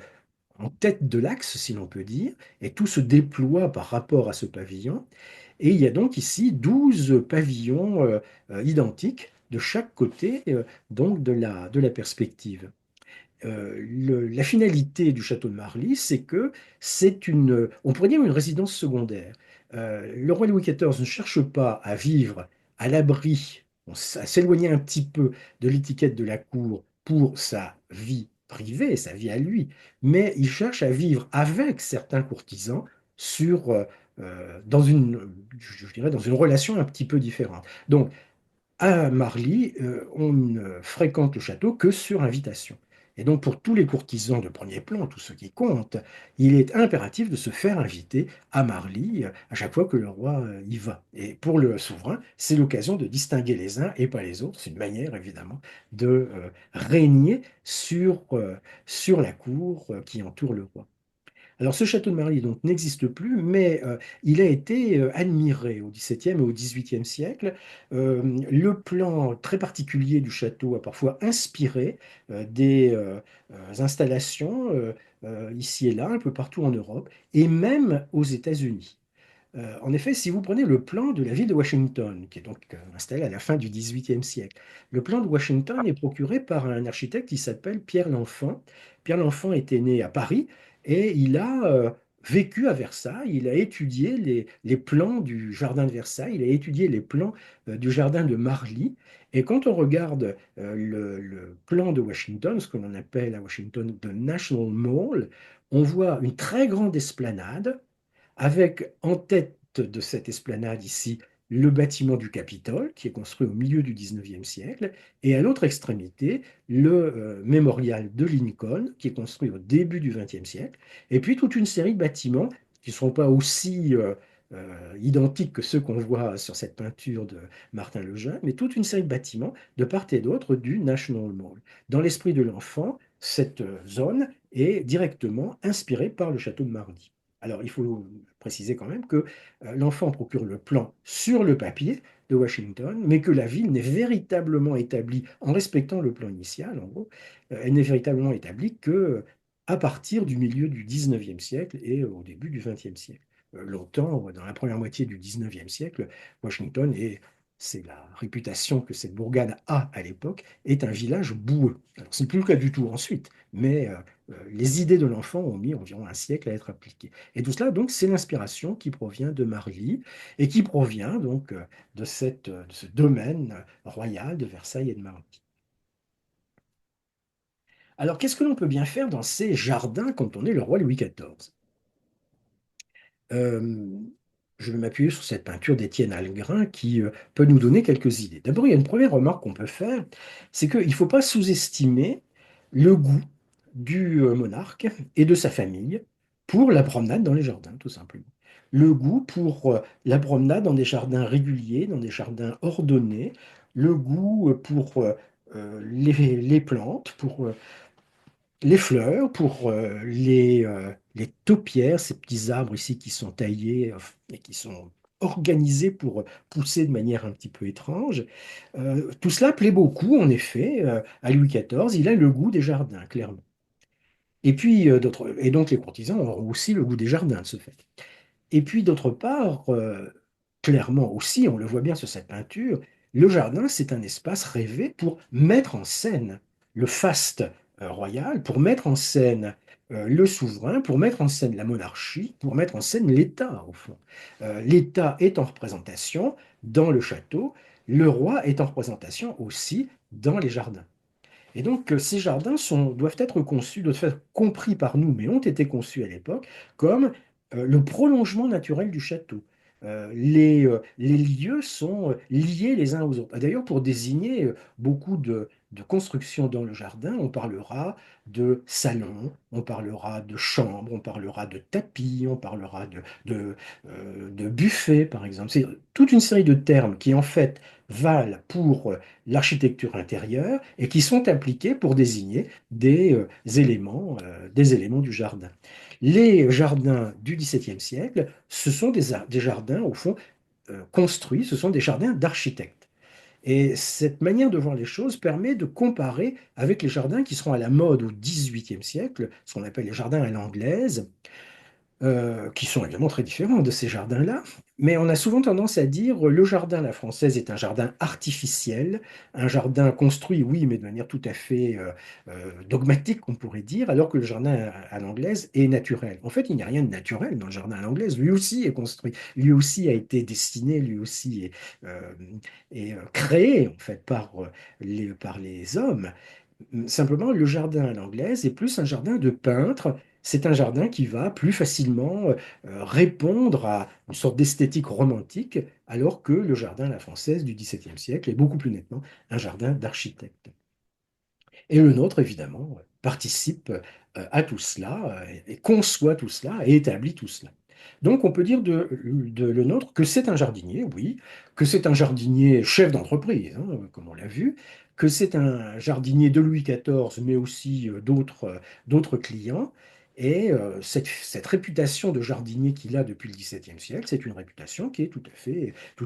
en tête de l'axe, si l'on peut dire, et tout se déploie par rapport à ce pavillon. Et il y a donc ici 12 pavillons identiques de chaque côté donc de la perspective. La finalité du château de Marly, c'est que c'est on pourrait dire une résidence secondaire. Le roi Louis XIV ne cherche pas à vivre à l'abri, à s'éloigner un petit peu de l'étiquette de la cour pour sa vie privée, sa vie à lui, mais il cherche à vivre avec certains courtisans sur, dans je dirais, dans une relation un petit peu différente. Donc, à Marly, on ne fréquente le château que sur invitation. Et donc pour tous les courtisans de premier plan, tous ceux qui comptent, il est impératif de se faire inviter à Marly à chaque fois que le roi y va. Et pour le souverain, c'est l'occasion de distinguer les uns et pas les autres. C'est une manière évidemment de régner sur la cour qui entoure le roi. Alors ce château de Marly donc n'existe plus, mais il a été admiré au XVIIe et au XVIIIe siècle. Le plan très particulier du château a parfois inspiré des installations ici et là, un peu partout en Europe, et même aux États-Unis. En effet, si vous prenez le plan de la ville de Washington, qui est donc installé à la fin du XVIIIe siècle, le plan de Washington est procuré par un architecte qui s'appelle Pierre L'Enfant. Pierre L'Enfant était né à Paris et il a vécu à Versailles. Il a étudié les plans du jardin de Versailles, il a étudié les plans du jardin de Marly. Et quand on regarde le plan de Washington, ce que l'on appelle à Washington the National Mall, on voit une très grande esplanade avec en tête de cette esplanade ici le bâtiment du Capitole, qui est construit au milieu du XIXe siècle, et à l'autre extrémité, le mémorial de Lincoln, qui est construit au début du XXe siècle, et puis toute une série de bâtiments qui ne sont pas aussi identiques que ceux qu'on voit sur cette peinture de Martin Lejeune, mais toute une série de bâtiments de part et d'autre du National Mall. Dans l'esprit de l'enfant, cette zone est directement inspirée par le château de Marly. Alors, il faut préciser quand même que l'enfant procure le plan sur le papier de Washington, mais que la ville n'est véritablement établie, en respectant le plan initial, en gros, elle n'est véritablement établie que à partir du milieu du XIXe siècle et au début du XXe siècle. Longtemps, dans la première moitié du XIXe siècle, Washington, et c'est la réputation que cette bourgade a à l'époque, est un village boueux. Alors, ce n'est plus le cas du tout ensuite, mais les idées de l'enfant ont mis environ un siècle à être appliquées. Et tout cela, donc, c'est l'inspiration qui provient de Marly et qui provient donc de ce domaine royal de Versailles et de Marly. Alors, qu'est-ce que l'on peut bien faire dans ces jardins quand on est le roi Louis XIV? Euh, je vais m'appuyer sur cette peinture d'Étienne Algrin qui peut nous donner quelques idées. D'abord, il y a une première remarque qu'on peut faire, c'est qu'il ne faut pas sous-estimer le goût du monarque et de sa famille pour la promenade dans les jardins, tout simplement. Le goût pour la promenade dans des jardins réguliers, dans des jardins ordonnés, le goût pour les plantes, pour les fleurs, pour les taupières, ces petits arbres ici qui sont taillés et qui sont organisés pour pousser de manière un petit peu étrange. Tout cela plaît beaucoup, en effet, à Louis XIV. Il a le goût des jardins, clairement. Et puis, et donc les courtisans ont aussi le goût des jardins, de ce fait. Et puis d'autre part, clairement aussi, on le voit bien sur cette peinture, le jardin, c'est un espace rêvé pour mettre en scène le faste royal, pour mettre en scène le souverain, pour mettre en scène la monarchie, pour mettre en scène l'État, au fond. L'État est en représentation dans le château, le roi est en représentation aussi dans les jardins. Et donc, ces jardins doivent être conçus, doivent être compris par nous, mais ont été conçus à l'époque comme le prolongement naturel du château. Les lieux sont liés les uns aux autres. D'ailleurs, pour désigner beaucoup de constructions dans le jardin, on parlera de salon, on parlera de chambre, on parlera de tapis, on parlera de buffet, par exemple. C'est toute une série de termes qui, en fait, valent pour l'architecture intérieure et qui sont appliqués pour désigner des éléments du jardin. Les jardins du XVIIe siècle, ce sont des jardins, au fond, construits, ce sont des jardins d'architectes. Et cette manière de voir les choses permet de comparer avec les jardins qui seront à la mode au XVIIIe siècle, ce qu'on appelle les jardins à l'anglaise, qui sont évidemment très différents de ces jardins-là. Mais on a souvent tendance à dire le jardin à la française est un jardin artificiel, un jardin construit, oui, mais de manière tout à fait dogmatique, on pourrait dire, alors que le jardin à l'anglaise est naturel. En fait, il n'y a rien de naturel dans le jardin à l'anglaise. Lui aussi est construit, lui aussi a été dessiné, lui aussi est créé, en fait, par les hommes. Simplement, le jardin à l'anglaise est plus un jardin de peintre. C'est un jardin qui va plus facilement répondre à une sorte d'esthétique romantique, alors que le jardin à la française du XVIIe siècle est beaucoup plus nettement un jardin d'architecte. Et le nôtre, évidemment, participe à tout cela, et conçoit tout cela, et établit tout cela. Donc on peut dire de le nôtre que c'est un jardinier, oui, que c'est un jardinier chef d'entreprise, hein, comme on l'a vu, que c'est un jardinier de Louis XIV, mais aussi d'autres clients. Et cette réputation de jardinier qu'il a depuis le XVIIe siècle, c'est une réputation qui est tout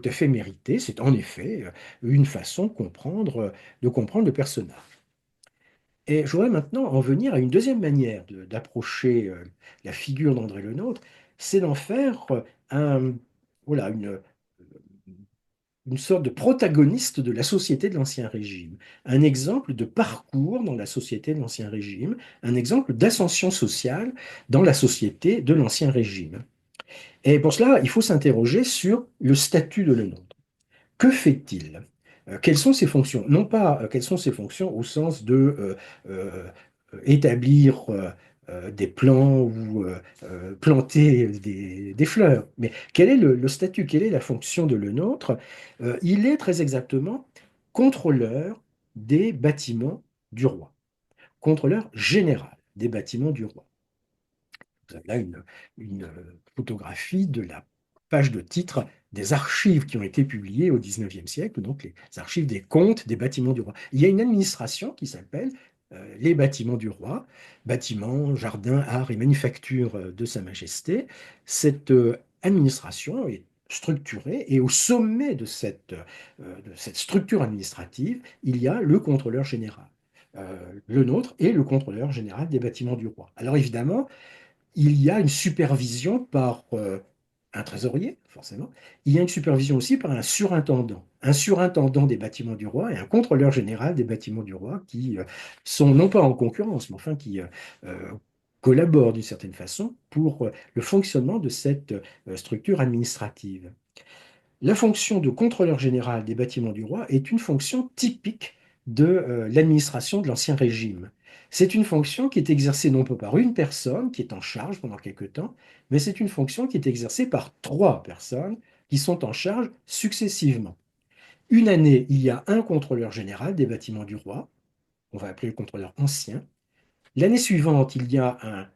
à fait méritée. C'est en effet une façon de comprendre le personnage. Et je voudrais maintenant en venir à une deuxième manière d'approcher la figure d'André Le Nôtre, c'est d'en faire un, voilà, une sorte de protagoniste de la société de l'Ancien Régime, un exemple de parcours dans la société de l'Ancien Régime, un exemple d'ascension sociale dans la société de l'Ancien Régime. Et pour cela, il faut s'interroger sur le statut de Lenôtre. Que fait-il? Quelles sont ses fonctions? Non pas quelles sont ses fonctions au sens de euh, établir des plants ou planter des fleurs, mais quel est le statut, quelle est la fonction de le nôtre? Il est très exactement contrôleur des bâtiments du roi, contrôleur général des bâtiments du roi. Vous avez là une photographie de la page de titre des archives qui ont été publiées au XIXe siècle, donc les archives des comptes des bâtiments du roi. Il y a une administration qui s'appelle les bâtiments du roi, bâtiments, jardins, arts et manufactures de Sa Majesté. Cette administration est structurée et au sommet de cette structure administrative, il y a le contrôleur général. Le nôtre est le contrôleur général des bâtiments du roi. Alors évidemment, il y a une supervision par un trésorier, forcément. Il y a une supervision aussi par un surintendant des bâtiments du roi et un contrôleur général des bâtiments du roi qui sont non pas en concurrence, mais enfin qui collaborent d'une certaine façon pour le fonctionnement de cette structure administrative. La fonction de contrôleur général des bâtiments du roi est une fonction typique de l'administration de l'Ancien Régime. C'est une fonction qui est exercée non pas par une personne qui est en charge pendant quelque temps, mais c'est une fonction qui est exercée par trois personnes qui sont en charge successivement. Une année, il y a un contrôleur général des bâtiments du roi, on va appeler le contrôleur ancien. L'année suivante, il y a un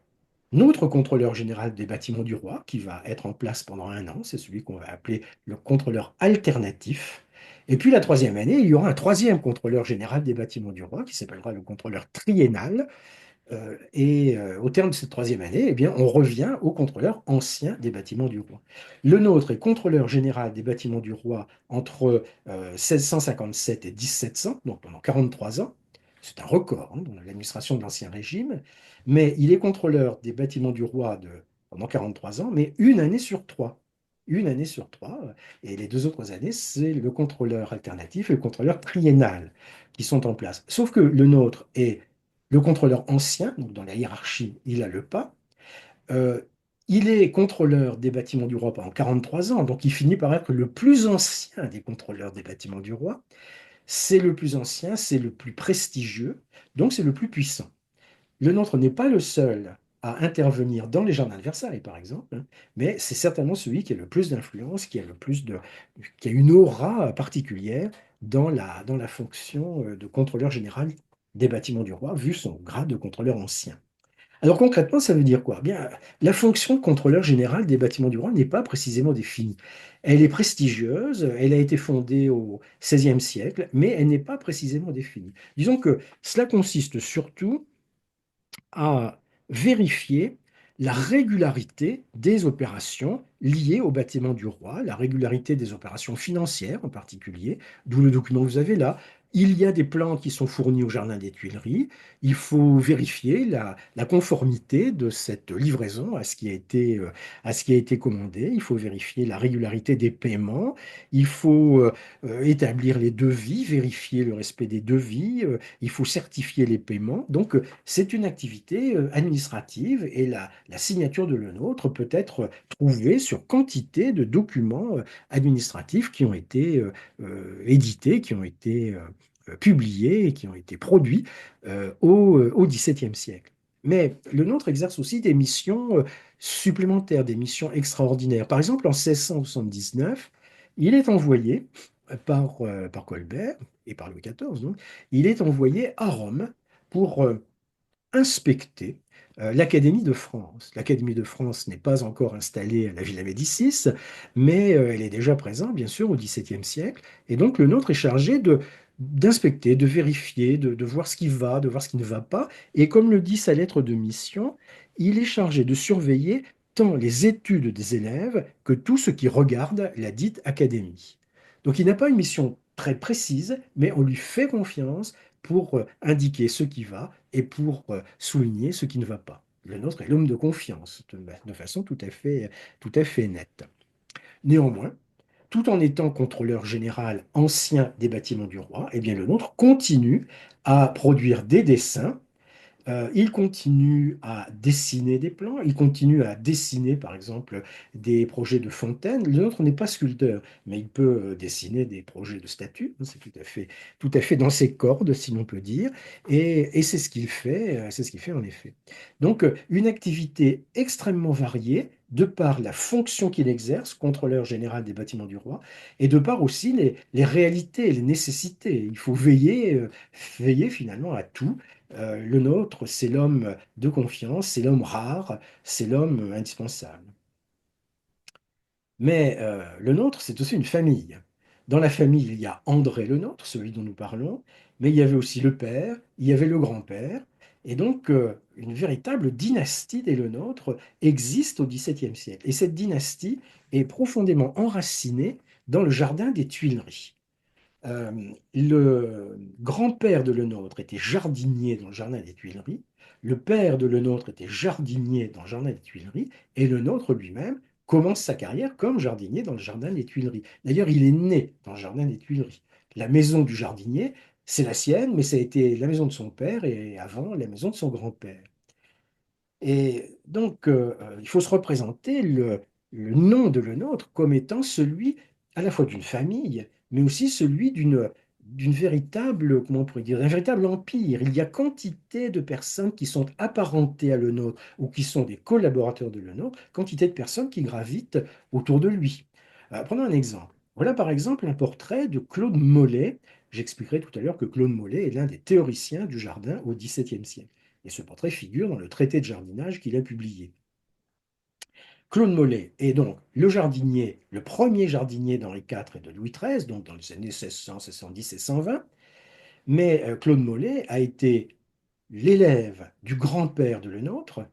notre contrôleur général des bâtiments du roi, qui va être en place pendant un an, c'est celui qu'on va appeler le contrôleur alternatif. Et puis la troisième année, il y aura un troisième contrôleur général des bâtiments du roi, qui s'appellera le contrôleur triennal. Au terme de cette troisième année, eh bien, on revient au contrôleur ancien des bâtiments du roi. Le nôtre est contrôleur général des bâtiments du roi entre 1657 et 1700, donc pendant 43 ans. C'est un record hein, dans l'administration de l'Ancien Régime, mais il est contrôleur des bâtiments du roi pendant 43 ans, mais une année sur trois. Une année sur trois. Et les deux autres années, c'est le contrôleur alternatif et le contrôleur triennal qui sont en place. Sauf que le nôtre est le contrôleur ancien, donc dans la hiérarchie, il a le pas. Euh, il est contrôleur des bâtiments du roi pendant 43 ans, donc il finit par être le plus ancien des contrôleurs des bâtiments du roi. C'est le plus ancien, c'est le plus prestigieux, donc c'est le plus puissant. Le nôtre n'est pas le seul à intervenir dans les jardins de Versailles, par exemple, hein, mais c'est certainement celui qui a le plus d'influence, qui a une aura particulière dans la fonction de contrôleur général des bâtiments du roi, vu son grade de contrôleur ancien. Alors concrètement, ça veut dire quoi? Bien, la fonction de contrôleur général des bâtiments du roi n'est pas précisément définie. Elle est prestigieuse, elle a été fondée au XVIe siècle, mais elle n'est pas précisément définie. Disons que cela consiste surtout à vérifier la régularité des opérations liées au bâtiment du roi, la régularité des opérations financières en particulier, d'où le document que vous avez là. Il y a des plans qui sont fournis au Jardin des Tuileries. Il faut vérifier la conformité de cette livraison à ce qui a été commandé. Il faut vérifier la régularité des paiements. Il faut établir les devis, vérifier le respect des devis. Il faut certifier les paiements. Donc, c'est une activité administrative et la signature de le nôtre peut être trouvée sur quantité de documents administratifs qui ont été édités, qui ont été publiés et qui ont été produits au XVIIe siècle. Mais le nôtre exerce aussi des missions supplémentaires, des missions extraordinaires. Par exemple, en 1679, il est envoyé par Colbert et par Louis XIV, donc, il est envoyé à Rome pour inspecter l'Académie de France. L'Académie de France n'est pas encore installée à la Villa Médicis, mais elle est déjà présente, bien sûr, au XVIIe siècle. Et donc, le nôtre est chargé d'inspecter, de vérifier, de voir ce qui va, de voir ce qui ne va pas. Et comme le dit sa lettre de mission, il est chargé de surveiller tant les études des élèves que tout ce qui regarde la dite académie. Donc, il n'a pas une mission très précise, mais on lui fait confiance pour indiquer ce qui va et pour souligner ce qui ne va pas. Le nôtre est l'homme de confiance, de façon tout à fait nette. Néanmoins, tout en étant contrôleur général ancien des bâtiments du roi, eh bien, le nôtre continue à produire des dessins. Il continue à dessiner des plans, il continue à dessiner par exemple des projets de fontaine. Le nôtre n'est pas sculpteur, mais il peut dessiner des projets de statues. C'est tout à fait dans ses cordes, si l'on peut dire. Et c'est ce qu'il fait, c'est ce qu'il fait en effet. Donc une activité extrêmement variée de par la fonction qu'il exerce, contrôleur général des bâtiments du roi, et de par aussi les réalités, les nécessités. Il faut veiller finalement à tout. Le nôtre, c'est l'homme de confiance, c'est l'homme rare, c'est l'homme indispensable. Mais le nôtre, c'est aussi une famille. Dans la famille, il y a André le nôtre, celui dont nous parlons, mais il y avait aussi le père, il y avait le grand-père, et donc une véritable dynastie des Le Nôtre existe au XVIIe siècle. Et cette dynastie est profondément enracinée dans le jardin des Tuileries. Euh, le grand-père de Lenôtre était jardinier dans le jardin des Tuileries, le père de Lenôtre était jardinier dans le jardin des Tuileries, et Lenôtre lui-même commence sa carrière comme jardinier dans le jardin des Tuileries. D'ailleurs, il est né dans le jardin des Tuileries. La maison du jardinier, c'est la sienne, mais ça a été la maison de son père et avant la maison de son grand-père. Et donc, il faut se représenter le nom de le nôtre comme étant celui à la fois d'une famille, mais aussi celui d'une véritable, comment on pourrait dire, un véritable empire. Il y a quantité de personnes qui sont apparentées à le nôtre ou qui sont des collaborateurs de le nôtre, quantité de personnes qui gravitent autour de lui. Prenons un exemple. Voilà par exemple un portrait de Claude Mollet. J'expliquerai tout à l'heure que Claude Mollet est l'un des théoriciens du jardin au XVIIe siècle. Et ce portrait figure dans le traité de jardinage qu'il a publié. Claude Mollet est donc le jardinier, le premier jardinier d'Henri IV et de Louis XIII, donc dans les années 1600, 1610 et 120. Mais Claude Mollet a été l'élève du grand-père de Lenôtre,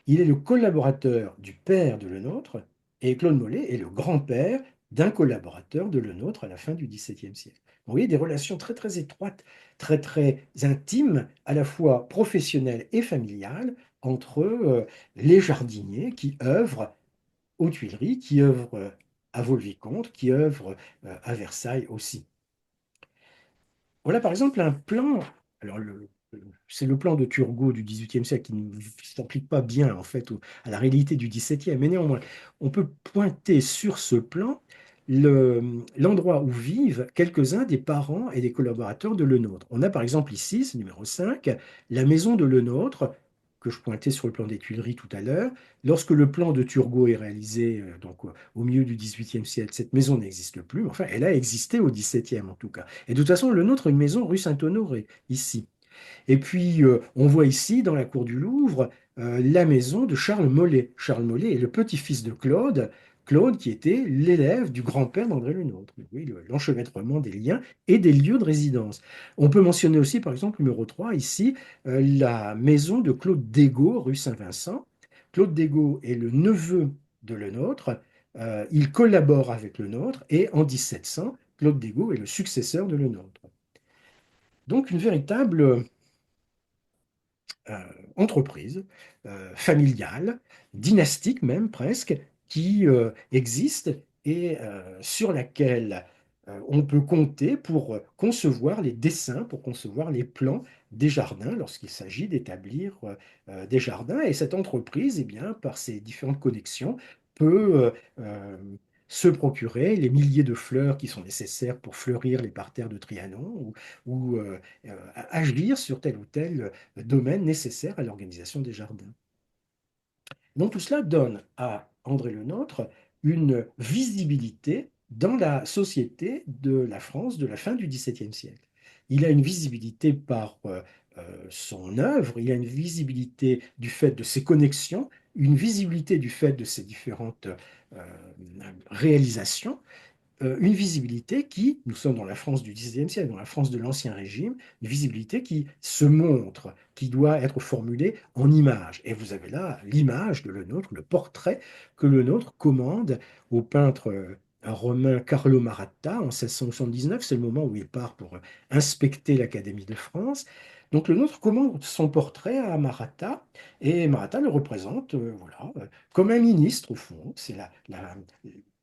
il est le collaborateur du père de Lenôtre, et Claude Mollet est le grand-père d'un collaborateur de Lenôtre à la fin du XVIIe siècle. Vous voyez des relations très très étroites, très très intimes, à la fois professionnelles et familiales, entre les jardiniers qui œuvrent aux Tuileries, qui œuvrent à Vaux-le-Vicomte, qui œuvrent à Versailles aussi. Voilà par exemple un plan. Alors, c'est le plan de Turgot du XVIIIe siècle qui ne s'applique pas bien en fait à la réalité du XVIIe, mais néanmoins, on peut pointer sur ce plan l'endroit où vivent quelques-uns des parents et des collaborateurs de Lenôtre. On a par exemple ici, c'est numéro 5, la maison de Lenôtre, que je pointais sur le plan des Tuileries tout à l'heure. Lorsque le plan de Turgot est réalisé au milieu du XVIIIe siècle, cette maison n'existe plus, mais enfin, elle a existé au XVIIe en tout cas. Et de toute façon, le nôtre a une maison rue Saint-Honoré, ici. Et puis, on voit ici, dans la cour du Louvre, la maison de Charles Mollet. Charles Mollet est le petit-fils de Claude, Claude qui était l'élève du grand-père d'André Le Nôtre. Oui, l'enchevêtrement des liens et des lieux de résidence. On peut mentionner aussi, par exemple, numéro 3 ici, la maison de Claude Dégaut, rue Saint-Vincent. Claude Dégaut est le neveu de Le Nôtre. Il collabore avec Le Nôtre et en 1700, Claude Dégaut est le successeur de Le Nôtre. Donc une véritable euh, entreprise familiale, dynastique même presque, qui existe et sur laquelle on peut compter pour concevoir les dessins, pour concevoir les plans des jardins lorsqu'il s'agit d'établir des jardins. Et cette entreprise, eh bien, par ses différentes connexions, peut se procurer les milliers de fleurs qui sont nécessaires pour fleurir les parterres de Trianon ou agir sur tel ou tel domaine nécessaire à l'organisation des jardins. Donc tout cela donne à André Le Nôtre une visibilité dans la société de la France de la fin du XVIIe siècle. Il a une visibilité par son œuvre, il a une visibilité du fait de ses connexions, une visibilité du fait de ses différentes réalisations, une visibilité qui, nous sommes dans la France du XIXe siècle, dans la France de l'Ancien Régime, une visibilité qui se montre, qui doit être formulée en images. Et vous avez là l'image de Le Nôtre, le portrait que Le Nôtre commande au peintre romain Carlo Maratta en 1679. C'est le moment où il part pour inspecter l'Académie de France. Donc Le Nôtre commande son portrait à Maratta et Maratta le représente voilà, comme un ministre au fond. C'est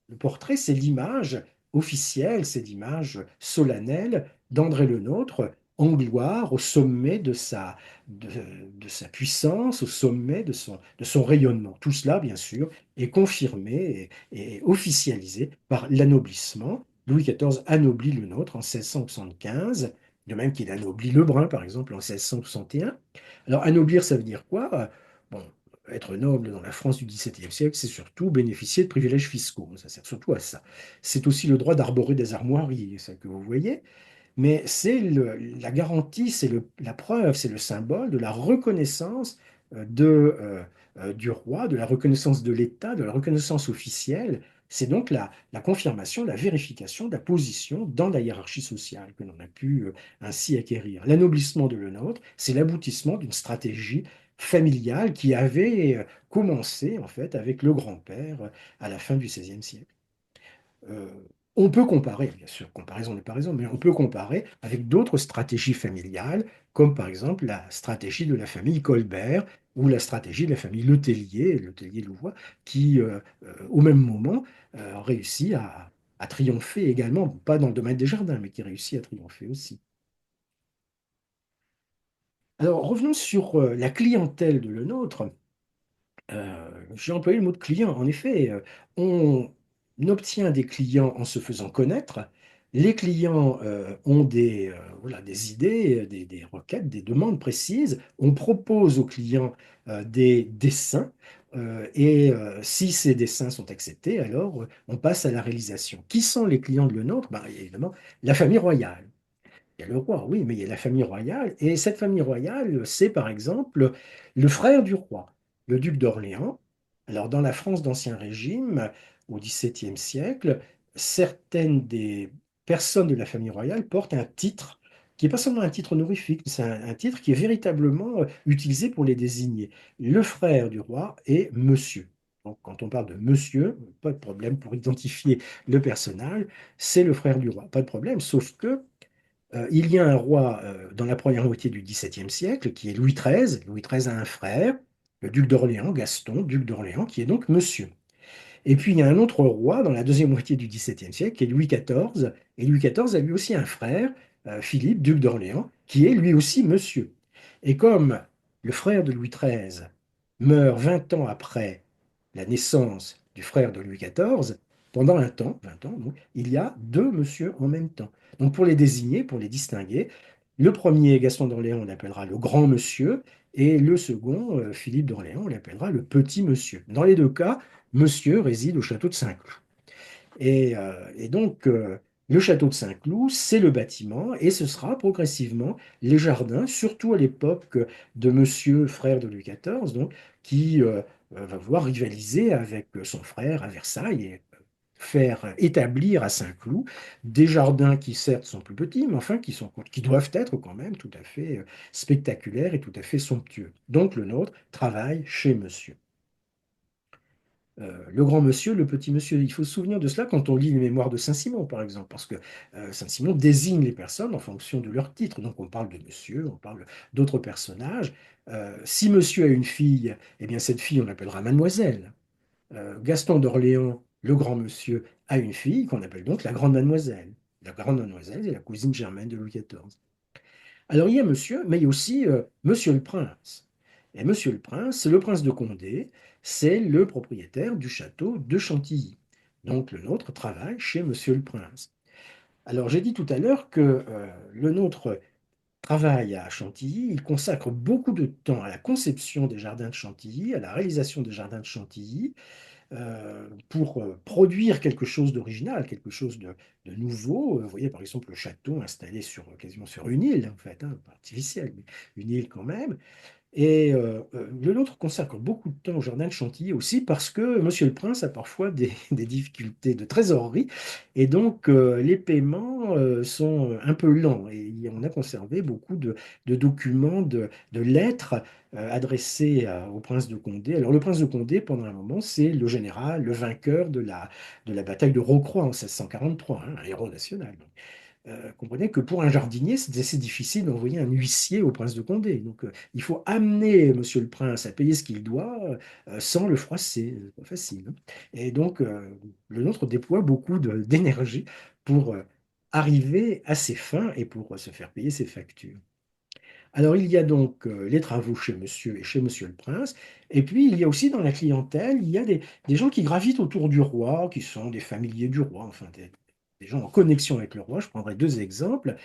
Le portrait, c'est l'image officielle, c'est l'image solennelle d'André Le Nôtre en gloire au sommet de, de sa puissance, au sommet de son rayonnement. Tout cela, bien sûr, est confirmé et officialisé par l'anoblissement. Louis XIV anoblit Le Nôtre en 1675, de même qu'il anoblit Lebrun, par exemple, en 1661. Alors, anoblir, ça veut dire quoi? Bon, être noble dans la France du XVIIe siècle, c'est surtout bénéficier de privilèges fiscaux. Ça sert surtout à ça. C'est aussi le droit d'arborer des armoiries, ça que vous voyez. Mais c'est la garantie, c'est la preuve, c'est le symbole de la reconnaissance du roi, de la reconnaissance de l'État, de la reconnaissance officielle. C'est donc la confirmation, la vérification de la position dans la hiérarchie sociale que l'on a pu ainsi acquérir. L'anoblissement de Le Nôtre, c'est l'aboutissement d'une stratégie familiale qui avait commencé en fait avec le grand-père à la fin du XVIe siècle. Euh, on peut comparer, bien sûr, comparaison n'est pas raison, mais on peut comparer avec d'autres stratégies familiales, comme par exemple la stratégie de la famille Colbert ou la stratégie de la famille Letellier-Louvois, qui, au même moment, réussit à triompher également, pas dans le domaine des jardins, mais qui réussit à triompher aussi. Alors, revenons sur la clientèle de Le Nôtre. J'ai employé le mot de client. En effet, on obtient des clients en se faisant connaître. Les clients ont voilà, des idées, des requêtes, des demandes précises. On propose aux clients des dessins. Si ces dessins sont acceptés, alors on passe à la réalisation. Qui sont les clients de Le Nôtre? Ben, évidemment, la famille royale. Il y a le roi, oui, mais il y a la famille royale. Et cette famille royale, c'est par exemple le frère du roi, le duc d'Orléans. Alors, dans la France d'Ancien Régime, au XVIIe siècle, certaines des personnes de la famille royale portent un titre qui n'est pas seulement un titre honorifique, c'est un titre qui est véritablement utilisé pour les désigner. Le frère du roi est monsieur. Donc, quand on parle de monsieur, pas de problème pour identifier le personnage, c'est le frère du roi, pas de problème, sauf que il y a un roi dans la première moitié du XVIIe siècle qui est Louis XIII. Louis XIII a un frère, le duc d'Orléans, Gaston, duc d'Orléans, qui est donc monsieur. Et puis il y a un autre roi dans la deuxième moitié du XVIIe siècle qui est Louis XIV. Et Louis XIV a lui aussi un frère, Philippe, duc d'Orléans, qui est lui aussi monsieur. Et comme le frère de Louis XIII meurt 20 ans après la naissance du frère de Louis XIV, pendant un temps, 20 ans, donc, il y a deux messieurs en même temps. Donc pour les désigner, pour les distinguer, le premier, Gaston d'Orléans, on l'appellera le grand monsieur, et le second, Philippe d'Orléans, on l'appellera le petit monsieur. Dans les deux cas, monsieur réside au château de Saint-Cloud. Et donc, le château de Saint-Cloud, c'est le bâtiment, et ce sera progressivement les jardins, surtout à l'époque de monsieur, frère de Louis XIV, donc, qui va vouloir rivaliser avec son frère à Versailles et faire établir à Saint-Cloud des jardins qui certes sont plus petits, mais enfin qui doivent être quand même tout à fait spectaculaires et tout à fait somptueux. Donc le nôtre travaille chez monsieur. Le grand monsieur, le petit monsieur. Il faut se souvenir de cela quand on lit les mémoires de Saint-Simon, par exemple, parce que Saint-Simon désigne les personnes en fonction de leur titre. Donc on parle de monsieur, on parle d'autres personnages. Si monsieur a une fille, eh bien cette fille, on l'appellera mademoiselle. Gaston d'Orléans, le grand monsieur, a une fille qu'on appelle donc la grande mademoiselle. La grande mademoiselle est la cousine germaine de Louis XIV. Alors il y a monsieur, mais il y a aussi monsieur le prince. Et monsieur le prince de Condé, c'est le propriétaire du château de Chantilly. Donc le nôtre travaille chez monsieur le prince. Alors j'ai dit tout à l'heure que le nôtre travaille à Chantilly, il consacre beaucoup de temps à la conception des jardins de Chantilly, à la réalisation des jardins de Chantilly, pour produire quelque chose d'original, quelque chose de nouveau. Vous voyez par exemple le château installé quasiment sur une île, en fait, hein, pas artificielle, mais une île quand même. Et le nôtre consacre beaucoup de temps au jardin de Chantilly aussi parce que Monsieur le Prince a parfois des difficultés de trésorerie et donc les paiements sont un peu lents et on a conservé beaucoup de documents, de lettres adressées au prince de Condé. Alors le prince de Condé, pendant un moment, c'est le général, le vainqueur de la bataille de Rocroi en 1643, hein, un héros national. comprenez que pour un jardinier, c'est assez difficile d'envoyer un huissier au prince de Condé. Donc, il faut amener Monsieur le Prince à payer ce qu'il doit sans le froisser. C'est pas facile, hein. Et donc, le nôtre déploie beaucoup d'énergie pour arriver à ses fins et pour se faire payer ses factures. Alors, il y a donc les travaux chez Monsieur et chez Monsieur le Prince. Et puis, il y a aussi dans la clientèle, il y a des gens qui gravitent autour du roi, qui sont des familiers du roi, enfin des gens en connexion avec le roi. Je prendrai deux exemples.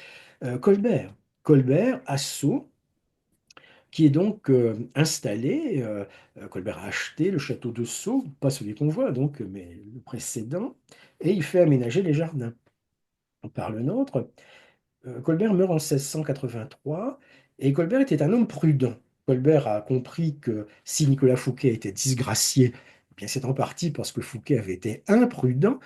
Colbert. Colbert à Sceaux, qui est donc installé. Colbert a acheté le château de Sceaux, pas celui qu'on voit, donc, mais le précédent, et il fait aménager les jardins. On parle nôtre. Colbert meurt en 1683 et Colbert était un homme prudent. Colbert a compris que si Nicolas Fouquet était disgracié, eh bien c'est en partie parce que Fouquet avait été imprudent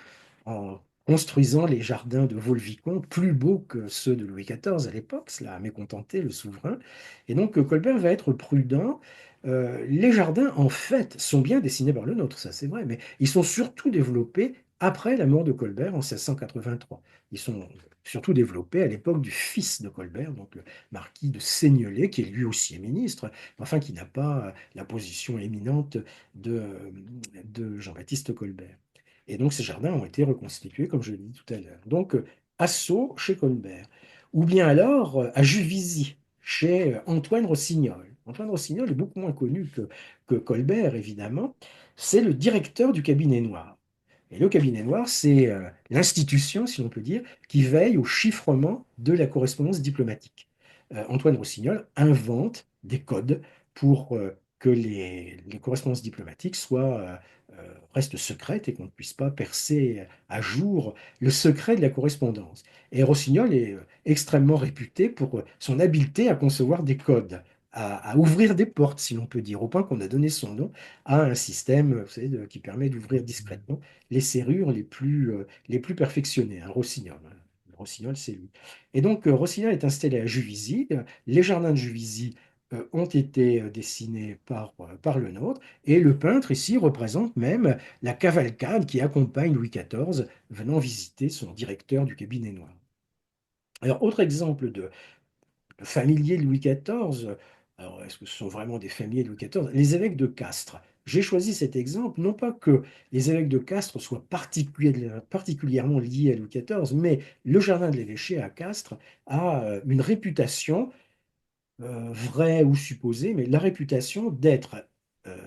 en construisant les jardins de Vaux-le-Vicomte plus beaux que ceux de Louis XIV à l'époque. Cela a mécontenté le souverain. Et donc Colbert va être prudent. Les jardins, en fait, sont bien dessinés par le nôtre, ça c'est vrai, mais ils sont surtout développés après la mort de Colbert en 1683. Ils sont surtout développés à l'époque du fils de Colbert, donc le marquis de Seignelay, qui est lui aussi ministre, mais enfin qui n'a pas la position éminente de, de Jean-Baptiste Colbert. Et donc ces jardins ont été reconstitués, comme je l'ai dit tout à l'heure. Donc à Sceaux, chez Colbert. Ou bien alors à Juvisy, chez Antoine Rossignol. Antoine Rossignol est beaucoup moins connu que Colbert, évidemment. C'est le directeur du cabinet noir. Et le cabinet noir, c'est l'institution, si l'on peut dire, qui veille au chiffrement de la correspondance diplomatique. Antoine Rossignol invente des codes pour que les correspondances diplomatiques restent secrètes et qu'on ne puisse pas percer à jour le secret de la correspondance. Et Rossignol est extrêmement réputé pour son habileté à concevoir des codes, à ouvrir des portes, si l'on peut dire, au point qu'on a donné son nom à un système, vous savez, qui permet d'ouvrir discrètement les serrures les plus perfectionnées, un Rossignol. Rossignol, c'est lui. Et donc, Rossignol est installé à Juvisy. Les jardins de Juvisy ont été dessinés par le nôtre. Et le peintre ici représente même la cavalcade qui accompagne Louis XIV venant visiter son directeur du cabinet noir. Alors, autre exemple de familiers de Louis XIV. Alors, est-ce que ce sont vraiment des familiers de Louis XIV? Les évêques de Castres. J'ai choisi cet exemple, non pas que les évêques de Castres soient particulièrement liés à Louis XIV, mais le jardin de l'évêché à Castres a une réputation vrai ou supposé, mais la réputation d'être euh,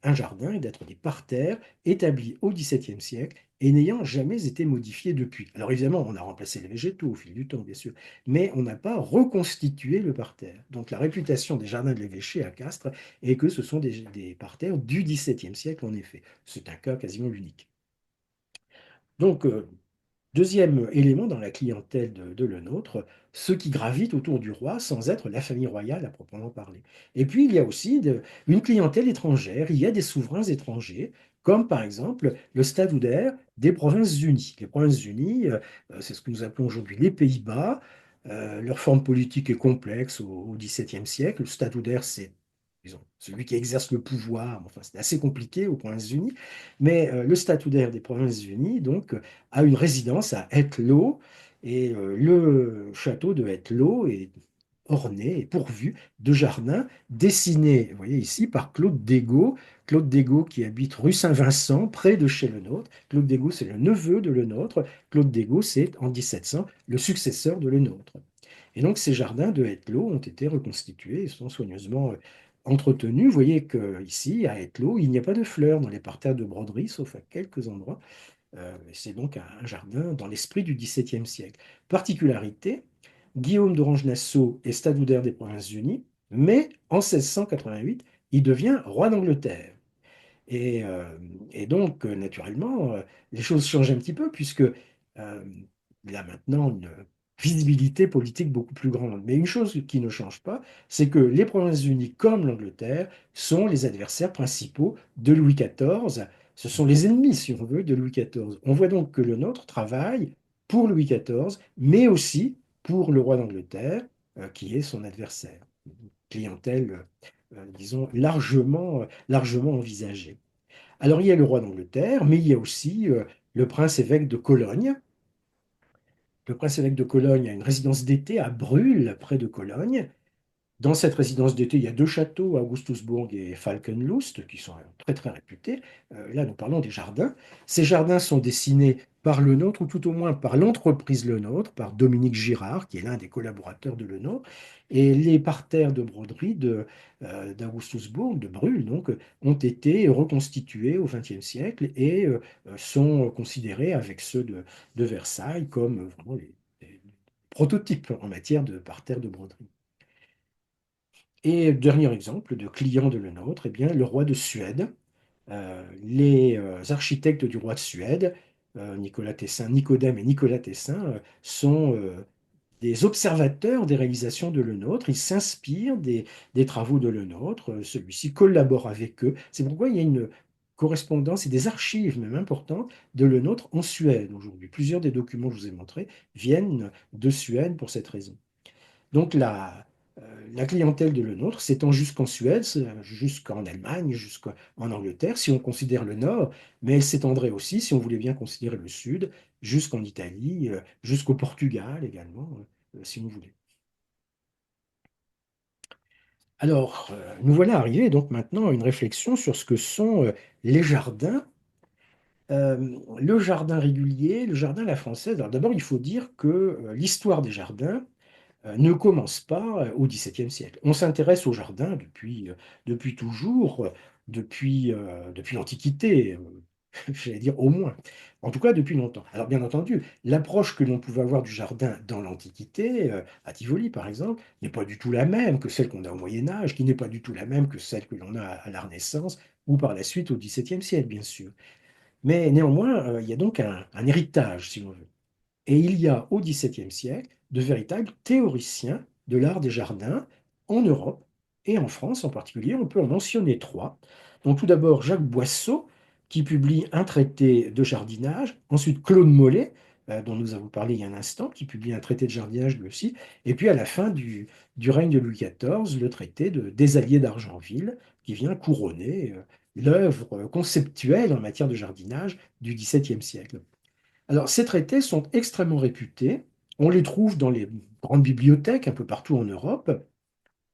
un jardin et d'être des parterres établis au XVIIe siècle et n'ayant jamais été modifiés depuis. Alors évidemment, on a remplacé les végétaux au fil du temps, bien sûr, mais on n'a pas reconstitué le parterre. Donc la réputation des jardins de l'évêché à Castres est que ce sont des parterres du XVIIe siècle, en effet. C'est un cas quasiment unique. Donc, deuxième élément dans la clientèle de Le Nôtre, ceux qui gravitent autour du roi sans être la famille royale à proprement parler. Et puis il y a aussi une clientèle étrangère, il y a des souverains étrangers, comme par exemple le Stadhouder des Provinces-Unies. Les Provinces-Unies, c'est ce que nous appelons aujourd'hui les Pays-Bas. Leur forme politique est complexe au XVIIe siècle. Le Stadhouder, c'est disons, celui qui exerce le pouvoir. Enfin, c'est assez compliqué aux Provinces-Unies. Mais le Stadhouder des Provinces-Unies, donc, a une résidence à Ettelo et le château de Ettelo est orné et pourvu de jardins dessinés, vous voyez ici, par Claude Dégot. Claude Dégot qui habite rue Saint-Vincent, près de chez Lenôtre. Claude Dégot, c'est le neveu de Lenôtre. Claude Dégot, c'est en 1700 le successeur de Lenôtre. Et donc ces jardins de Ettelo ont été reconstitués et sont soigneusement entretenus. Vous voyez qu'ici, à Ettelo, il n'y a pas de fleurs dans les parterres de broderie, sauf à quelques endroits. C'est donc un jardin dans l'esprit du XVIIe siècle. Particularité, Guillaume d'Orange-Nassau est stadoudaire des Provinces-Unies, mais en 1688, il devient roi d'Angleterre. Et, euh, et donc, naturellement, les choses changent un petit peu puisque il a maintenant une visibilité politique beaucoup plus grande. Mais une chose qui ne change pas, c'est que les Provinces-Unies, comme l'Angleterre, sont les adversaires principaux de Louis XIV. Ce sont les ennemis, si on veut, de Louis XIV. On voit donc que le nôtre travaille pour Louis XIV, mais aussi pour le roi d'Angleterre, qui est son adversaire. Une clientèle, disons, largement envisagée. Alors il y a le roi d'Angleterre, mais il y a aussi le prince évêque de Cologne, Le prince-évêque de Cologne a une résidence d'été à Brühl, près de Cologne. Dans cette résidence d'été, il y a deux châteaux, Augustusburg et Falkenlust, qui sont très très réputés. Là, nous parlons des jardins. Ces jardins sont dessinés par Le Nôtre, ou tout au moins par l'entreprise Le Nôtre, par Dominique Girard, qui est l'un des collaborateurs de Le Nôtre. Et les parterres de broderie d'Augustusburg, de Brühl, donc, ont été reconstitués au XXe siècle et sont considérés avec ceux de Versailles comme vraiment les prototypes en matière de parterres de broderie. Et dernier exemple de client de Le Nôtre, eh bien, le roi de Suède. Les architectes du roi de Suède, Nicolas Tessin, Nicodème et Nicolas Tessin, sont des observateurs des réalisations de Le Nôtre. Ils s'inspirent des travaux de Le Nôtre. Celui-ci collabore avec eux. C'est pourquoi il y a une correspondance et des archives même importantes de Le Nôtre en Suède aujourd'hui. Plusieurs des documents que je vous ai montrés viennent de Suède pour cette raison. Donc la clientèle de Le Nôtre s'étend jusqu'en Suède, jusqu'en Allemagne, jusqu'en Angleterre, si on considère le nord, mais elle s'étendrait aussi, si on voulait bien considérer le sud, jusqu'en Italie, jusqu'au Portugal également, si on voulait. Alors, nous voilà arrivés donc maintenant à une réflexion sur ce que sont les jardins. Le jardin régulier, le jardin à la française. Alors d'abord, il faut dire que l'histoire des jardins, ne commence pas au XVIIe siècle. On s'intéresse au jardin depuis toujours, depuis l'Antiquité, j'allais dire au moins. En tout cas, depuis longtemps. Alors, bien entendu, l'approche que l'on pouvait avoir du jardin dans l'Antiquité, à Tivoli par exemple, n'est pas du tout la même que celle qu'on a au Moyen Âge, qui n'est pas du tout la même que celle que l'on a à la Renaissance ou par la suite au XVIIe siècle, bien sûr. Mais néanmoins, il y a donc un héritage, si l'on veut. Et il y a au XVIIe siècle de véritables théoriciens de l'art des jardins en Europe et en France en particulier. On peut en mentionner trois. Donc tout d'abord Jacques Boisseau, qui publie un traité de jardinage. Ensuite Claude Mollet, dont nous avons parlé il y a un instant, qui publie un traité de jardinage lui aussi. Et puis à la fin du règne de Louis XIV, le traité des Alliés d'Argenville, qui vient couronner l'œuvre conceptuelle en matière de jardinage du XVIIe siècle. Alors, ces traités sont extrêmement réputés. On les trouve dans les grandes bibliothèques un peu partout en Europe.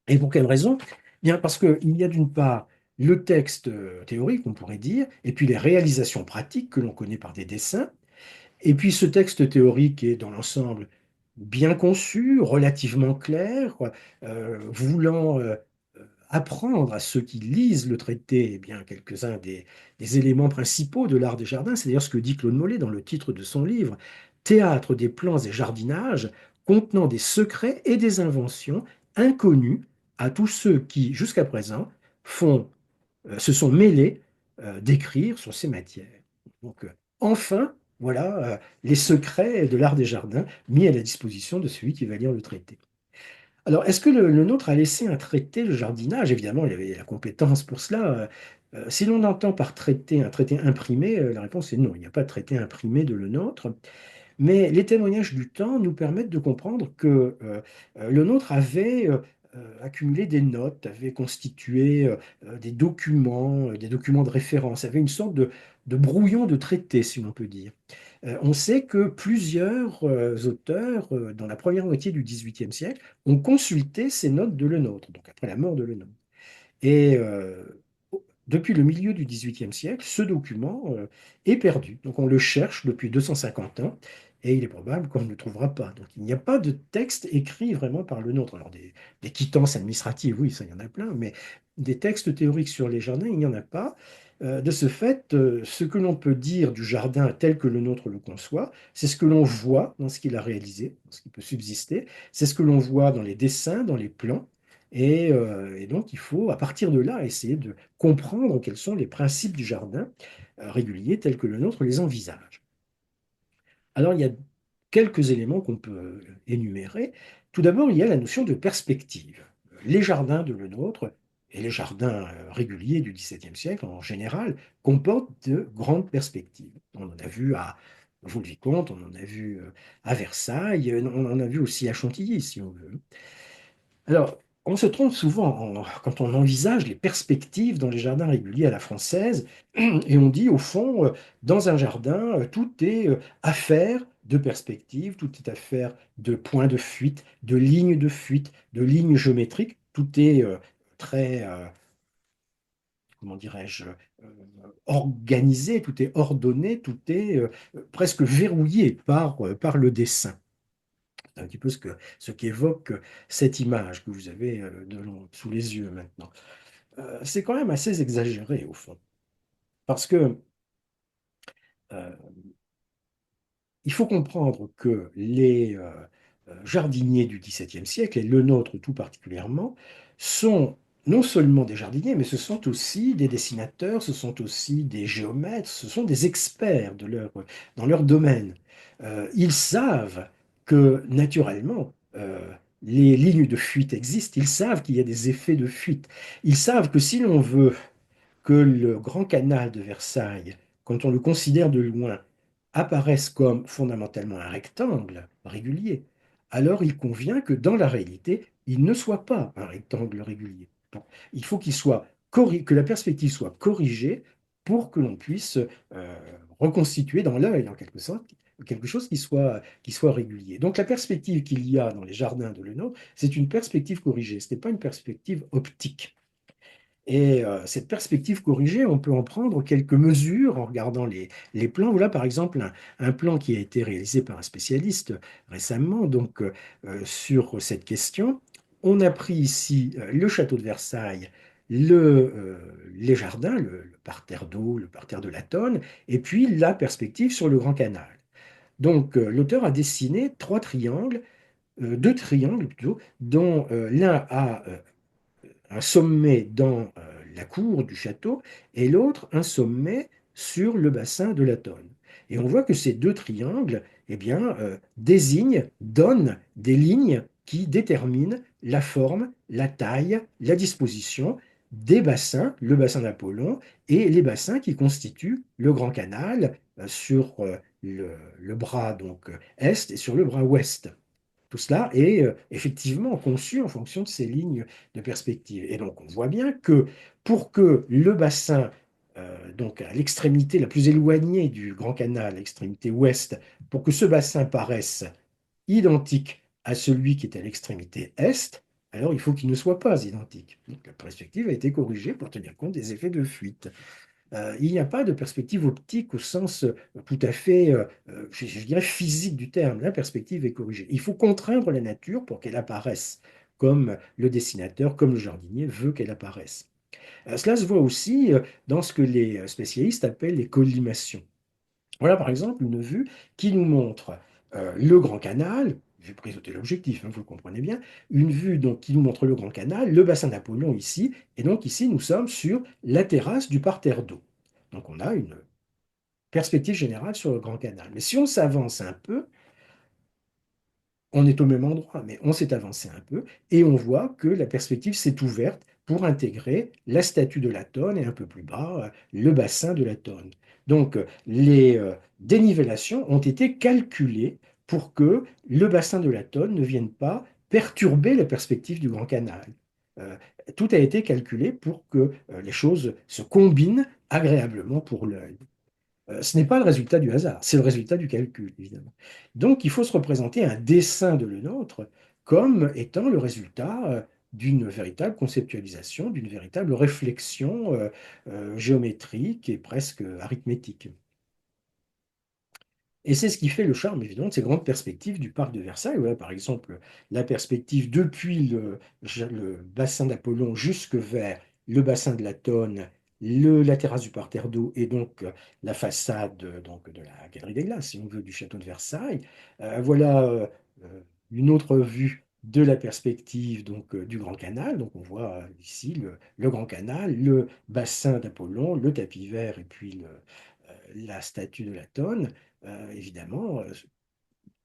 Et pour quelle raison? Bien parce qu'il y a d'une part le texte théorique, on pourrait dire, et puis les réalisations pratiques que l'on connaît par des dessins. Et puis ce texte théorique est dans l'ensemble bien conçu, relativement clair, voulant apprendre à ceux qui lisent le traité, eh bien, quelques-uns des éléments principaux de l'art des jardins, c'est-à-dire ce que dit Claude Mollet dans le titre de son livre, Théâtre des plans et jardinages, contenant des secrets et des inventions inconnus à tous ceux qui, jusqu'à présent, se sont mêlés d'écrire sur ces matières. Donc, enfin, voilà les secrets de l'art des jardins mis à la disposition de celui qui va lire le traité. Alors, est-ce que le nôtre a laissé un traité de jardinage? Évidemment, il avait la compétence pour cela. Si l'on entend par traité un traité imprimé, la réponse est non, il n'y a pas de traité imprimé de le nôtre. Mais les témoignages du temps nous permettent de comprendre que le nôtre avait accumulé des notes, avait constitué des documents de référence, avait une sorte de brouillon de traité, si l'on peut dire. On sait que plusieurs auteurs, dans la première moitié du XVIIIe siècle, ont consulté ces notes de Le Nôtre, donc après la mort de Le Nôtre. Et depuis le milieu du XVIIIe siècle, ce document est perdu. Donc on le cherche depuis 250 ans et il est probable qu'on ne le trouvera pas. Donc il n'y a pas de texte écrit vraiment par le nôtre. Alors des quittances administratives, oui, ça il y en a plein, mais des textes théoriques sur les jardins, il n'y en a pas. De ce fait, ce que l'on peut dire du jardin tel que le nôtre le conçoit, c'est ce que l'on voit dans ce qu'il a réalisé, dans ce qui peut subsister, c'est ce que l'on voit dans les dessins, dans les plans. Et donc, il faut, à partir de là, essayer de comprendre quels sont les principes du jardin régulier tels que le nôtre les envisage. Alors, il y a quelques éléments qu'on peut énumérer. Tout d'abord, il y a la notion de perspective. Les jardins de Le Nôtre et les jardins réguliers du XVIIe siècle en général comportent de grandes perspectives. On en a vu à Vaux-le-Vicomte, on en a vu à Versailles, on en a vu aussi à Chantilly, si on veut. Alors, on se trompe souvent quand on envisage les perspectives dans les jardins réguliers à la française, et on dit au fond, dans un jardin, tout est affaire de perspective, tout est affaire de points de fuite, de fuite, de lignes géométriques. Tout est très, comment dirais-je, organisé, tout est ordonné, tout est presque verrouillé par le dessin. C'est un petit peu ce qu'évoque cette image que vous avez sous les yeux maintenant. C'est quand même assez exagéré au fond, parce que euh, il faut comprendre que les jardiniers du XVIIe siècle, et le nôtre tout particulièrement, sont non seulement des jardiniers, mais ce sont aussi des dessinateurs, ce sont aussi des géomètres, ce sont des experts dans leur domaine. Ils savent que naturellement, les lignes de fuite existent, ils savent qu'il y a des effets de fuite, ils savent que si l'on veut que le grand canal de Versailles, quand on le considère de loin, apparaisse comme fondamentalement un rectangle régulier, alors il convient que dans la réalité, il ne soit pas un rectangle régulier. Bon, il faut que la perspective soit corrigée pour que l'on puisse reconstituer dans l'œil, en quelque sorte, quelque chose qui soit régulier. Donc la perspective qu'il y a dans les jardins de Lenôtre, c'est une perspective corrigée, ce n'est pas une perspective optique. Et cette perspective corrigée, on peut en prendre quelques mesures en regardant les plans. Voilà par exemple un plan qui a été réalisé par un spécialiste récemment donc, sur cette question. On a pris ici le château de Versailles, les jardins, le parterre d'eau, le parterre de la Tonne, et puis la perspective sur le Grand Canal. Donc l'auteur a dessiné deux triangles plutôt, dont l'un a un sommet dans la cour du château et l'autre un sommet sur le bassin de la Tonne. Et on voit que ces deux triangles eh bien, donnent des lignes qui déterminent la forme, la taille, la disposition des bassins, le bassin d'Apollon et les bassins qui constituent le Grand Canal sur le bras donc est et sur le bras ouest. Tout cela est effectivement conçu en fonction de ces lignes de perspective. Et donc on voit bien que pour que le bassin, donc à l'extrémité la plus éloignée du Grand Canal, l'extrémité ouest, pour que ce bassin paraisse identique à celui qui est à l'extrémité est, alors il faut qu'il ne soit pas identique. Donc la perspective a été corrigée pour tenir compte des effets de fuite. Il n'y a pas de perspective optique au sens tout à fait, je dirais, physique du terme. La perspective est corrigée. Il faut contraindre la nature pour qu'elle apparaisse comme le dessinateur, comme le jardinier veut qu'elle apparaisse. Cela se voit aussi dans ce que les spécialistes appellent les collimations. Voilà par exemple une vue qui nous montre le Grand Canal, vue prise au téléobjectif, hein, vous le comprenez bien, une vue donc, qui nous montre le Grand Canal, le bassin d'Apollon ici, et donc ici nous sommes sur la terrasse du parterre d'eau. Donc on a une perspective générale sur le Grand Canal. Mais si on s'avance un peu, on est au même endroit, mais on s'est avancé un peu et on voit que la perspective s'est ouverte pour intégrer la statue de la Tonne et un peu plus bas, le bassin de la Tonne. Donc, les dénivellations ont été calculées pour que le bassin de la Tonne ne vienne pas perturber la perspective du Grand Canal. Euh, Tout a été calculé pour que les choses se combinent agréablement pour l'œil. Ce n'est pas le résultat du hasard, c'est le résultat du calcul, évidemment. Donc, il faut se représenter un dessin de Lenôtre comme étant le résultat d'une véritable conceptualisation, d'une véritable réflexion géométrique et presque arithmétique. Et c'est ce qui fait le charme, évidemment, de ces grandes perspectives du parc de Versailles. Voilà, par exemple, la perspective depuis le bassin d'Apollon jusque vers le bassin de la Tonne, la terrasse du parterre d'eau et donc la façade donc, de la Galerie des Glaces, si on veut, du château de Versailles. Voilà une autre vue de la perspective donc, du Grand Canal. Donc on voit ici le Grand Canal, le bassin d'Apollon, le tapis vert et puis la statue de la Tonne. Évidemment,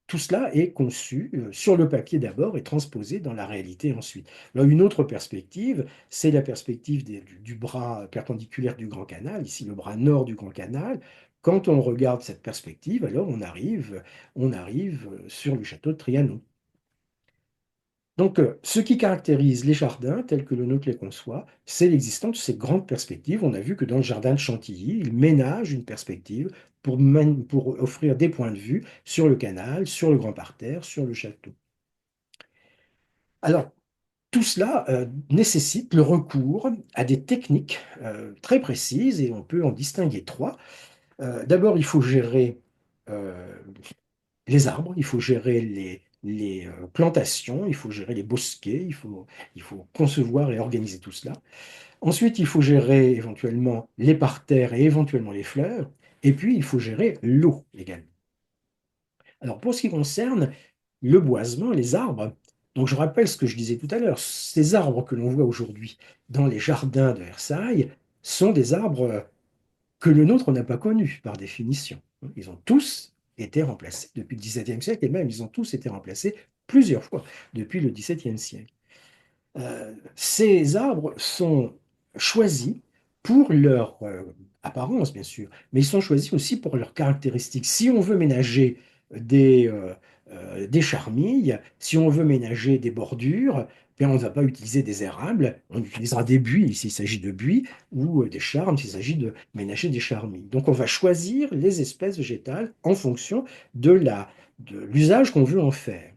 tout cela est conçu sur le papier d'abord et transposé dans la réalité ensuite. Alors, une autre perspective, c'est la perspective du bras perpendiculaire du Grand Canal, ici le bras nord du Grand Canal. Quand on regarde cette perspective, alors on arrive sur le château de Trianon. Donc, ce qui caractérise les jardins tels que le nôtre les conçoit, c'est l'existence de ces grandes perspectives. On a vu que dans le jardin de Chantilly, il ménage une perspective pour offrir des points de vue sur le canal, sur le grand parterre, sur le château. Alors, tout cela nécessite le recours à des techniques très précises et on peut en distinguer trois. D'abord, il faut gérer euh, les arbres, il faut gérer les plantations, il faut gérer les bosquets, il faut concevoir et organiser tout cela. Ensuite, il faut gérer éventuellement les parterres et éventuellement les fleurs. Et puis, il faut gérer l'eau également. Alors, pour ce qui concerne le boisement, les arbres, donc je rappelle ce que je disais tout à l'heure, ces arbres que l'on voit aujourd'hui dans les jardins de Versailles sont des arbres que le nôtre n'a pas connus par définition. Ils ont tous été remplacés depuis le XVIIe siècle et même ils ont tous été remplacés plusieurs fois depuis le XVIIe siècle. Ces arbres sont choisis pour leur apparence, bien sûr, mais ils sont choisis aussi pour leurs caractéristiques. Si on veut ménager des charmilles, si on veut ménager des bordures, bien, on ne va pas utiliser des érables, on utilisera des buis s'il s'agit de buis, ou des charmes s'il s'agit de ménager des charmilles. Donc on va choisir les espèces végétales en fonction de l'usage qu'on veut en faire.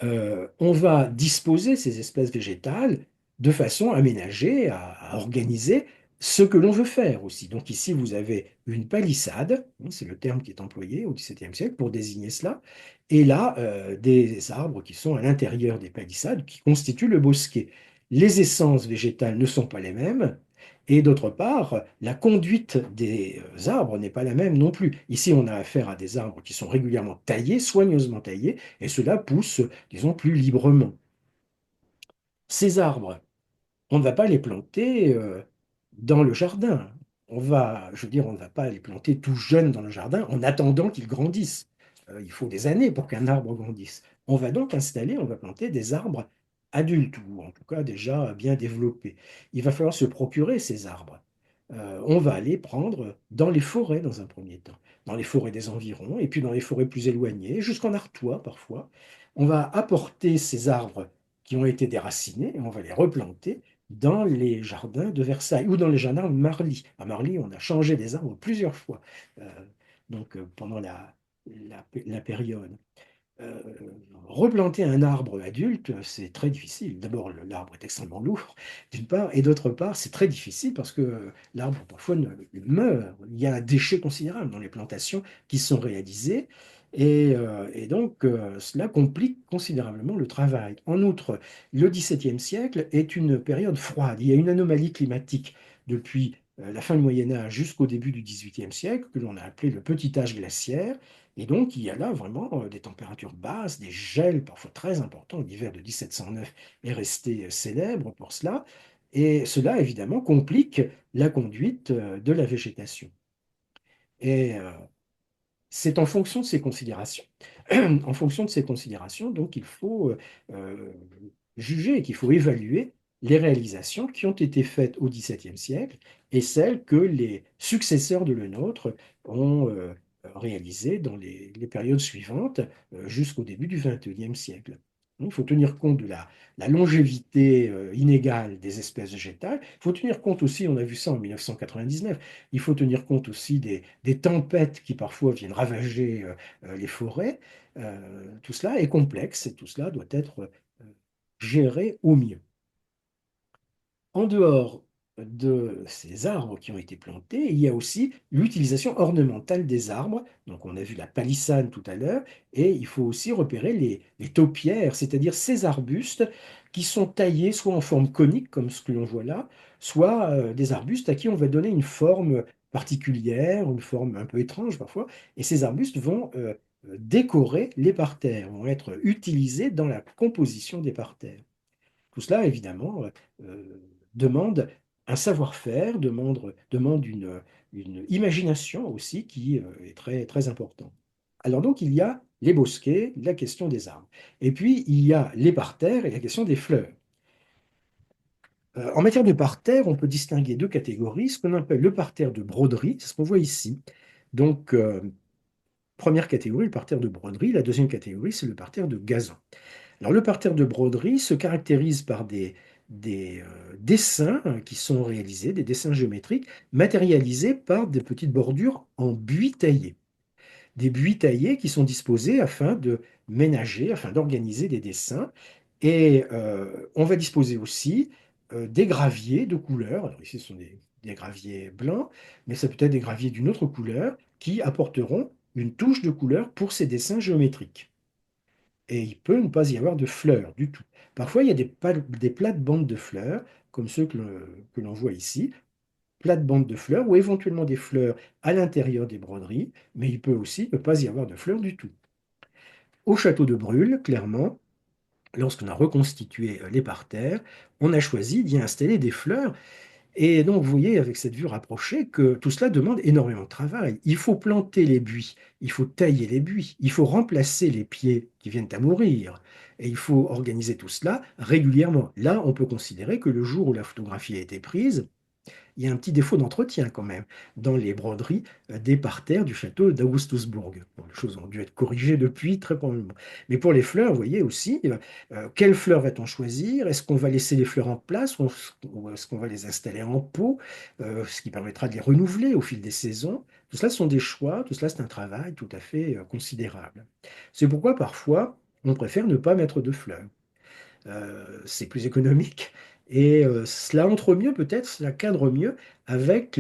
On va disposer ces espèces végétales de façon aménagée, à organiser ce que l'on veut faire aussi. Donc ici, vous avez une palissade, c'est le terme qui est employé au XVIIe siècle pour désigner cela, et là, des arbres qui sont à l'intérieur des palissades, qui constituent le bosquet. Les essences végétales ne sont pas les mêmes, et d'autre part, la conduite des arbres n'est pas la même non plus. Ici, on a affaire à des arbres qui sont régulièrement taillés, soigneusement taillés, et cela pousse, disons, plus librement. Ces arbres, on ne va pas les planter dans le jardin. Je veux dire, on ne va pas les planter tout jeunes dans le jardin en attendant qu'ils grandissent. Il faut des années pour qu'un arbre grandisse. On va planter des arbres adultes, ou en tout cas déjà bien développés. Il va falloir se procurer ces arbres. On va les prendre dans les forêts dans un premier temps, dans les forêts des environs, et puis dans les forêts plus éloignées, jusqu'en Artois parfois. On va apporter ces arbres qui ont été déracinés et on va les replanter dans les jardins de Versailles ou dans les jardins de Marly. À Marly, on a changé des arbres plusieurs fois, euh, pendant la période. Euh, Replanter un arbre adulte, c'est très difficile. D'abord, l'arbre est extrêmement lourd, d'une part, et d'autre part, c'est très difficile parce que l'arbre, parfois, meurt. Il y a un déchet considérable dans les plantations qui sont réalisées, et donc cela complique considérablement le travail. En outre, le XVIIe siècle est une période froide. Il y a une anomalie climatique depuis la fin du Moyen Âge jusqu'au début du XVIIIe siècle, que l'on a appelé le petit âge glaciaire. Et donc, il y a là vraiment des températures basses, des gels parfois très importants. L'hiver de 1709 est resté célèbre pour cela. Et cela, évidemment, complique la conduite de la végétation. Et c'est en fonction de ces considérations, en fonction de ces considérations, donc, qu'il faut euh, juger, qu'il faut évaluer les réalisations qui ont été faites au XVIIe siècle et celles que les successeurs de le nôtre ont réalisées dans les périodes suivantes jusqu'au début du XXIe siècle. Il faut tenir compte de la longévité inégale des espèces végétales. Il faut tenir compte aussi, on a vu ça en 1999, il faut tenir compte aussi des tempêtes qui parfois viennent ravager les forêts. Tout cela est complexe et tout cela doit être géré au mieux. En dehors de ces arbres qui ont été plantés, il y a aussi l'utilisation ornementale des arbres. Donc on a vu la palissade tout à l'heure, et il faut aussi repérer les taupières, c'est-à-dire ces arbustes qui sont taillés soit en forme conique, comme ce que l'on voit là, soit des arbustes à qui on va donner une forme particulière, une forme un peu étrange parfois, et ces arbustes vont décorer les parterres, vont être utilisés dans la composition des parterres. Tout cela, évidemment, demande un savoir-faire, demande une imagination aussi qui est très, très importante. Alors donc, il y a les bosquets, la question des arbres. Et puis, il y a les parterres et la question des fleurs. En matière de parterre, on peut distinguer deux catégories, ce qu'on appelle le parterre de broderie, c'est ce qu'on voit ici. Donc, première catégorie, le parterre de broderie. La deuxième catégorie, c'est le parterre de gazon. Alors, le parterre de broderie se caractérise par dessins qui sont réalisés, des dessins géométriques matérialisés par des petites bordures en buis taillé. Des buis taillés qui sont disposés afin de ménager, afin d'organiser des dessins. Et on va disposer aussi des graviers de couleurs. Alors ici, ce sont des graviers blancs, mais ça peut être des graviers d'une autre couleur qui apporteront une touche de couleur pour ces dessins géométriques. Et il peut ne pas y avoir de fleurs du tout. Parfois, il y a des plates-bandes de fleurs, comme ceux que l'on voit ici, plates-bandes de fleurs, ou éventuellement des fleurs à l'intérieur des broderies, mais il peut aussi ne pas y avoir de fleurs du tout. Au château de Brûle, clairement, lorsqu'on a reconstitué les parterres, on a choisi d'y installer des fleurs. Et donc, vous voyez, avec cette vue rapprochée, que tout cela demande énormément de travail. Il faut planter les buis, il faut tailler les buis, il faut remplacer les pieds qui viennent à mourir, et il faut organiser tout cela régulièrement. Là, on peut considérer que le jour où la photographie a été prise, il y a un petit défaut d'entretien quand même dans les broderies des parterres du château d'Augustusbourg. Bon, les choses ont dû être corrigées depuis, très probablement. Mais pour les fleurs, vous voyez aussi, quelles fleurs va-t-on choisir? Est-ce qu'on va laisser les fleurs en place ou est-ce qu'on va les installer en pot, ce qui permettra de les renouveler au fil des saisons? Tout cela sont des choix, tout cela c'est un travail tout à fait considérable. C'est pourquoi parfois on préfère ne pas mettre de fleurs. C'est plus économique. Et cela entre mieux, peut-être, cela cadre mieux avec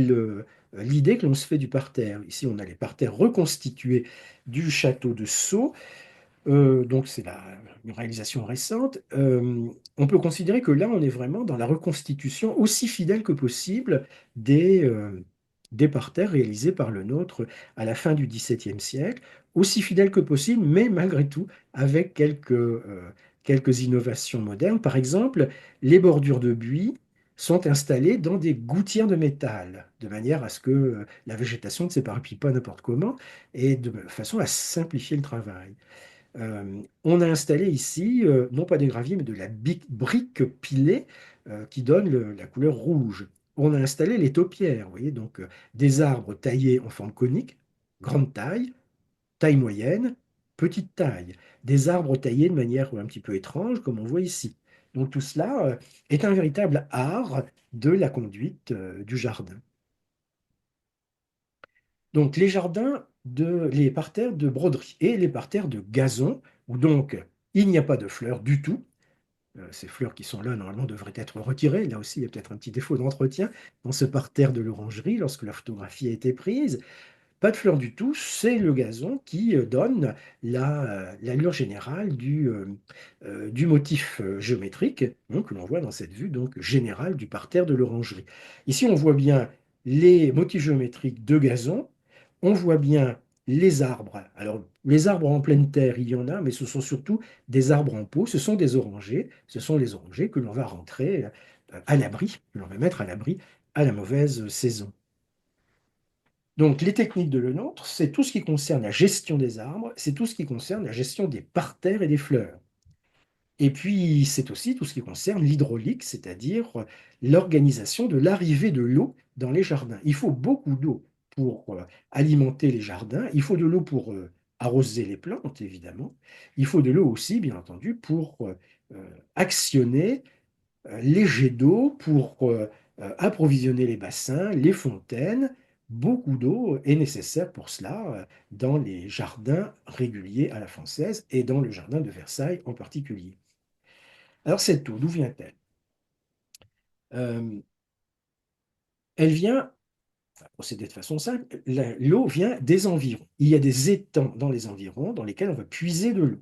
l'idée que l'on se fait du parterre. Ici, on a les parterres reconstitués du château de Sceaux. Donc, c'est une réalisation récente. On peut considérer que là, on est vraiment dans la reconstitution aussi fidèle que possible des parterres réalisés par le nôtre à la fin du XVIIe siècle, aussi fidèle que possible, mais malgré tout avec quelques innovations modernes. Par exemple, les bordures de buis sont installées dans des gouttières de métal, de manière à ce que la végétation ne s'éparpille pas n'importe comment, et de façon à simplifier le travail. On a installé ici, non pas des graviers, mais de la brique pilée qui donne la couleur rouge. On a installé les taupières, vous voyez, donc des arbres taillés en forme conique, grande taille, taille moyenne, petite taille. Des arbres taillés de manière un petit peu étrange, comme on voit ici. Donc tout cela est un véritable art de la conduite du jardin. Donc les parterres de broderie et les parterres de gazon, où donc il n'y a pas de fleurs du tout. Ces fleurs qui sont là, normalement, devraient être retirées. Là aussi, il y a peut-être un petit défaut d'entretien dans ce parterre de l'orangerie lorsque la photographie a été prise. Pas de fleurs du tout, c'est le gazon qui donne l'allure générale du motif géométrique que l'on voit dans cette vue donc, générale du parterre de l'orangerie. Ici, on voit bien les motifs géométriques de gazon, on voit bien les arbres. Alors, les arbres en pleine terre, il y en a, mais ce sont surtout des arbres en pot, ce sont des orangers, ce sont les orangers que l'on va rentrer à l'abri, que l'on va mettre à l'abri à la mauvaise saison. Donc, les techniques de Lenôtre, c'est tout ce qui concerne la gestion des arbres, c'est tout ce qui concerne la gestion des parterres et des fleurs. Et puis, c'est aussi tout ce qui concerne l'hydraulique, c'est-à-dire l'organisation de l'arrivée de l'eau dans les jardins. Il faut beaucoup d'eau pour alimenter les jardins, il faut de l'eau pour arroser les plantes, évidemment. Il faut de l'eau aussi, bien entendu, pour actionner les jets d'eau pour approvisionner les bassins, les fontaines. Beaucoup d'eau est nécessaire pour cela dans les jardins réguliers à la française et dans le jardin de Versailles en particulier. Alors cette eau, d'où vient-elle? Euh, Elle vient, enfin, procéder de façon simple, l'eau vient des environs. Il y a des étangs dans les environs dans lesquels on va puiser de l'eau.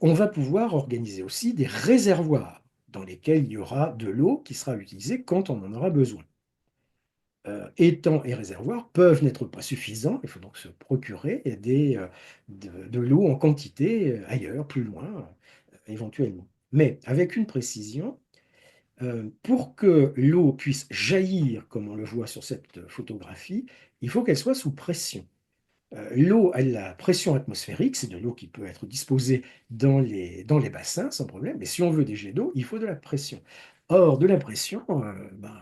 On va pouvoir organiser aussi des réservoirs dans lesquels il y aura de l'eau qui sera utilisée quand on en aura besoin. Étangs et réservoirs peuvent n'être pas suffisants, il faut donc se procurer de l'eau en quantité ailleurs, plus loin, éventuellement. Mais avec une précision, pour que l'eau puisse jaillir, comme on le voit sur cette photographie, il faut qu'elle soit sous pression. L'eau a la pression atmosphérique, c'est de l'eau qui peut être disposée dans les bassins sans problème, mais si on veut des jets d'eau, il faut de la pression. Or, de la pression,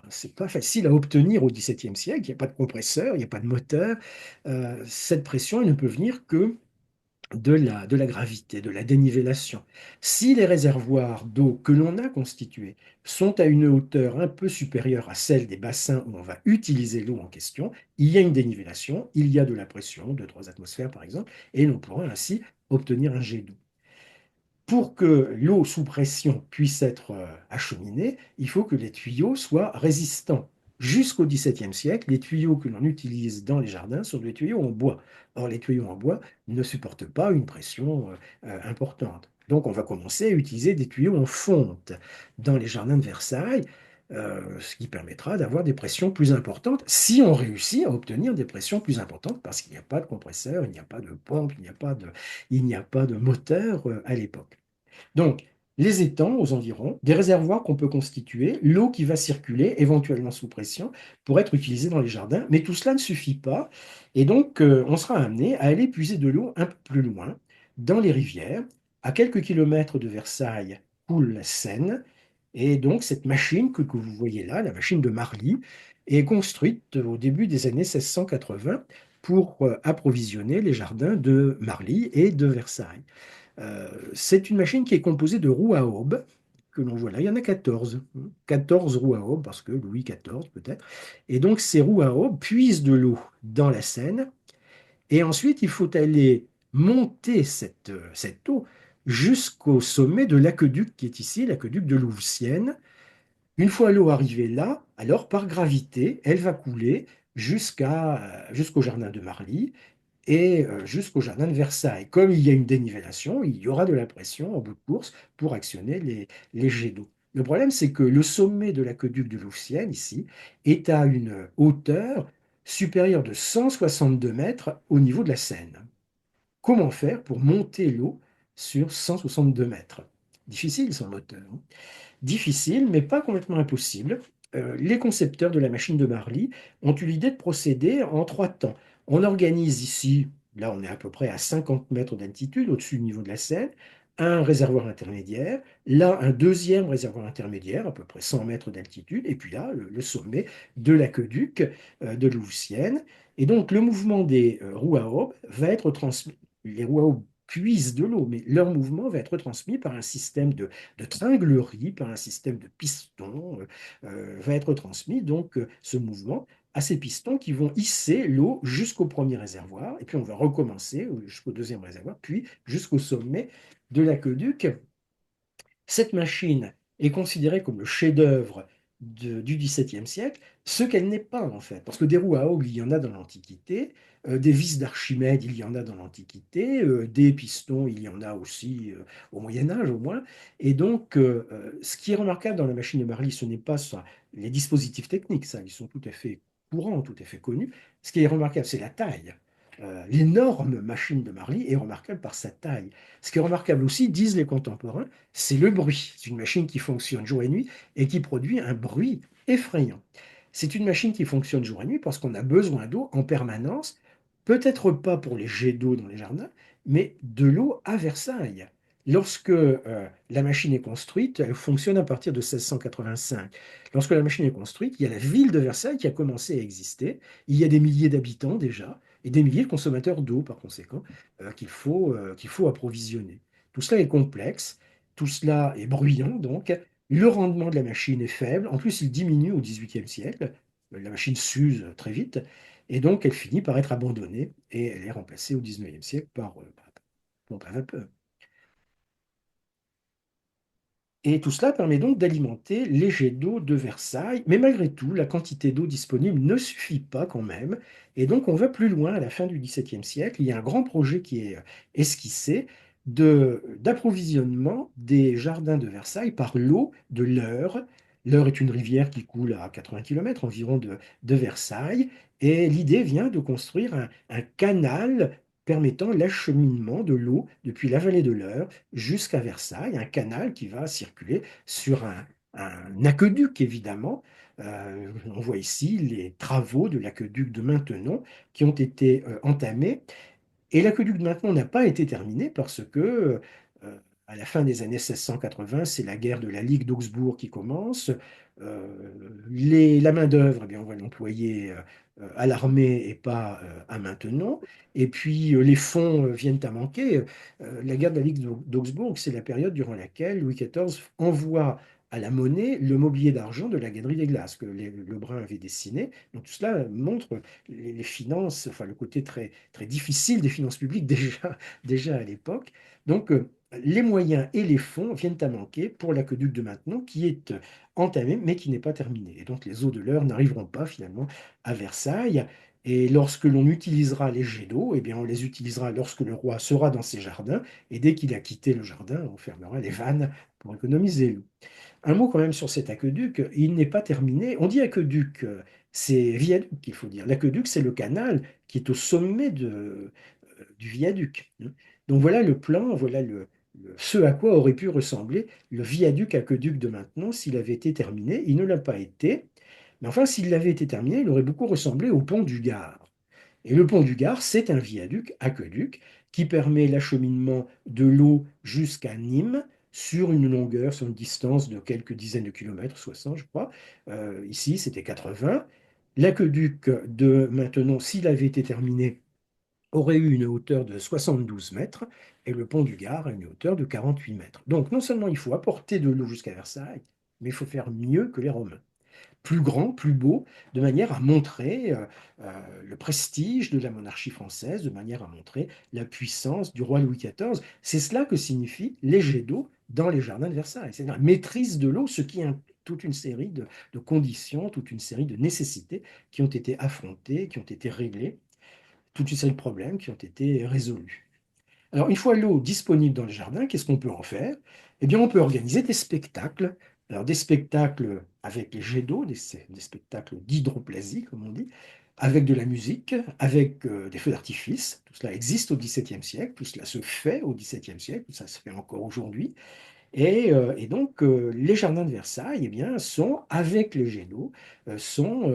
c'est pas facile à obtenir au XVIIe siècle, il n'y a pas de compresseur, il n'y a pas de moteur. Cette pression, elle ne peut venir que de la gravité, de la dénivellation. Si les réservoirs d'eau que l'on a constitués sont à une hauteur un peu supérieure à celle des bassins où on va utiliser l'eau en question, il y a une dénivellation, il y a de la pression, de 3 atmosphères par exemple, et l'on pourra ainsi obtenir un jet d'eau. Pour que l'eau sous pression puisse être acheminée, il faut que les tuyaux soient résistants. Jusqu'au XVIIe siècle, les tuyaux que l'on utilise dans les jardins sont des tuyaux en bois. Or, les tuyaux en bois ne supportent pas une pression importante. Donc, on va commencer à utiliser des tuyaux en fonte dans les jardins de Versailles, ce qui permettra d'avoir des pressions plus importantes si on réussit à obtenir des pressions plus importantes parce qu'il n'y a pas de compresseur, il n'y a pas de pompe, il n'y a pas de moteur à l'époque. Donc, les étangs aux environs, des réservoirs qu'on peut constituer, l'eau qui va circuler, éventuellement sous pression, pour être utilisée dans les jardins. Mais tout cela ne suffit pas. Et donc, on sera amené à aller puiser de l'eau un peu plus loin, dans les rivières. À quelques kilomètres de Versailles coule la Seine. Et donc, cette machine que vous voyez là, la machine de Marly, est construite au début des années 1680 pour approvisionner les jardins de Marly et de Versailles. C'est une machine qui est composée de roues à aubes, que l'on voit là. Il y en a 14, 14 roues à aubes, parce que Louis XIV peut-être. Et donc ces roues à aubes puisent de l'eau dans la Seine. Et ensuite, il faut aller monter cette eau jusqu'au sommet de l'aqueduc qui est ici, l'aqueduc de Louvciennes. Une fois l'eau arrivée là, alors par gravité, elle va couler jusqu'au jardin de Marly et jusqu'au jardin de Versailles. Comme il y a une dénivellation, il y aura de la pression en bout de course pour actionner les jets d'eau. Le problème, c'est que le sommet de l'aqueduc de Louvciennes, ici, est à une hauteur supérieure de 162 mètres au niveau de la Seine. Comment faire pour monter l'eau sur 162 mètres? Difficile sans moteur, hein. Difficile, mais pas complètement impossible. Les concepteurs de la machine de Marly ont eu l'idée de procéder en trois temps. On organise ici, là on est à peu près à 50 mètres d'altitude au-dessus du niveau de la Seine, un réservoir intermédiaire, là un deuxième réservoir intermédiaire, à peu près 100 mètres d'altitude, et puis là le sommet de l'aqueduc de Louvciennes. Et donc le mouvement des roues à aubes va être transmis. Les roues à aubes puisent de l'eau, mais leur mouvement va être transmis par un système de tringlerie, par un système de pistons, va être transmis donc ce mouvement à ces pistons qui vont hisser l'eau jusqu'au premier réservoir, et puis on va recommencer jusqu'au deuxième réservoir, puis jusqu'au sommet de l'aqueduc. Cette machine est considérée comme le chef-d'œuvre du XVIIe siècle, ce qu'elle n'est pas en fait, parce que des roues à aubes, il y en a dans l'Antiquité, des vis d'Archimède, il y en a dans l'Antiquité, des pistons, il y en a aussi au Moyen Âge au moins. Et donc, ce qui est remarquable dans la machine de Marly, ce n'est pas ça, les dispositifs techniques, ça, ils sont tout à fait courants, tout à fait connus. Ce qui est remarquable, c'est la taille. L'énorme machine de Marly est remarquable par sa taille. Ce qui est remarquable aussi, disent les contemporains, c'est le bruit. C'est une machine qui fonctionne jour et nuit et qui produit un bruit effrayant. C'est une machine qui fonctionne jour et nuit parce qu'on a besoin d'eau en permanence, peut-être pas pour les jets d'eau dans les jardins, mais de l'eau à Versailles. Lorsque la machine est construite, elle fonctionne à partir de 1685. Lorsque la machine est construite, il y a la ville de Versailles qui a commencé à exister. Il y a des milliers d'habitants déjà et des milliers de consommateurs d'eau par conséquent qu'il faut approvisionner. Tout cela est complexe, tout cela est bruyant donc. Le rendement de la machine est faible. En plus, il diminue au XVIIIe siècle. La machine s'use très vite et donc elle finit par être abandonnée et elle est remplacée au XIXe siècle par pompe à vapeur. Et tout cela permet donc d'alimenter les jets d'eau de Versailles. Mais malgré tout, la quantité d'eau disponible ne suffit pas quand même. Et donc on va plus loin à la fin du XVIIe siècle. Il y a un grand projet qui est esquissé d'approvisionnement des jardins de Versailles par l'eau de l'Eure. L'Eure est une rivière qui coule à 80 km environ de Versailles. Et l'idée vient de construire un canal permettant l'acheminement de l'eau depuis la vallée de l'Eure jusqu'à Versailles, un canal qui va circuler sur un aqueduc, évidemment. On voit ici les travaux de l'aqueduc de Maintenon qui ont été entamés. Et l'aqueduc de Maintenon n'a pas été terminé parce que, à la fin des années 1680, c'est la guerre de la Ligue d'Augsbourg qui commence. La main-d'œuvre, eh bien, on va l'employer à l'armée et pas à maintenant. Et puis les fonds viennent à manquer. La guerre de la Ligue d'Augsbourg, c'est la période durant laquelle Louis XIV envoie à la monnaie le mobilier d'argent de la Galerie des Glaces que Lebrun avait dessiné. Donc tout cela montre les finances, enfin le côté très, très difficile des finances publiques déjà à l'époque. Donc les moyens et les fonds viennent à manquer pour l'aqueduc de Maintenon qui est entamé mais qui n'est pas terminé. Et donc les eaux de l'Eure n'arriveront pas finalement à Versailles. Et lorsque l'on utilisera les jets d'eau, eh bien on les utilisera lorsque le roi sera dans ses jardins. Et dès qu'il a quitté le jardin, on fermera les vannes pour économiser l'eau. Un mot quand même sur cet aqueduc, il n'est pas terminé. On dit aqueduc, c'est viaduc qu'il faut dire. L'aqueduc, c'est le canal qui est au sommet du viaduc, hein. Donc voilà le plan, voilà ce à quoi aurait pu ressembler le viaduc aqueduc de Maintenon s'il avait été terminé. Il ne l'a pas été, mais enfin, s'il avait été terminé, il aurait beaucoup ressemblé au pont du Gard. Et le pont du Gard, c'est un viaduc aqueduc qui permet l'acheminement de l'eau jusqu'à Nîmes sur une longueur, sur une distance de quelques dizaines de kilomètres, 60 je crois. Ici, c'était 80. L'aqueduc de Maintenon, s'il avait été terminé, aurait eu une hauteur de 72 mètres et le pont du Gard a une hauteur de 48 mètres. Donc non seulement il faut apporter de l'eau jusqu'à Versailles, mais il faut faire mieux que les Romains, plus grand, plus beau, de manière à montrer le prestige de la monarchie française, de manière à montrer la puissance du roi Louis XIV. C'est cela que signifie les jets d'eau dans les jardins de Versailles, c'est-à-dire la maîtrise de l'eau, ce qui implique toute une série de conditions, toute une série de nécessités qui ont été affrontées, qui ont été réglées, toute une série de problèmes qui ont été résolus. Alors, une fois l'eau disponible dans le jardin, qu'est-ce qu'on peut en faire? Eh bien, on peut organiser des spectacles. Alors, des spectacles avec les jets d'eau, des spectacles d'hydroplasie, comme on dit, avec de la musique, avec des feux d'artifice. Tout cela existe au XVIIe siècle, tout cela se fait au XVIIe siècle, ça se fait encore aujourd'hui. Et donc, les jardins de Versailles, eh bien, sont, avec les jets d'eau, sont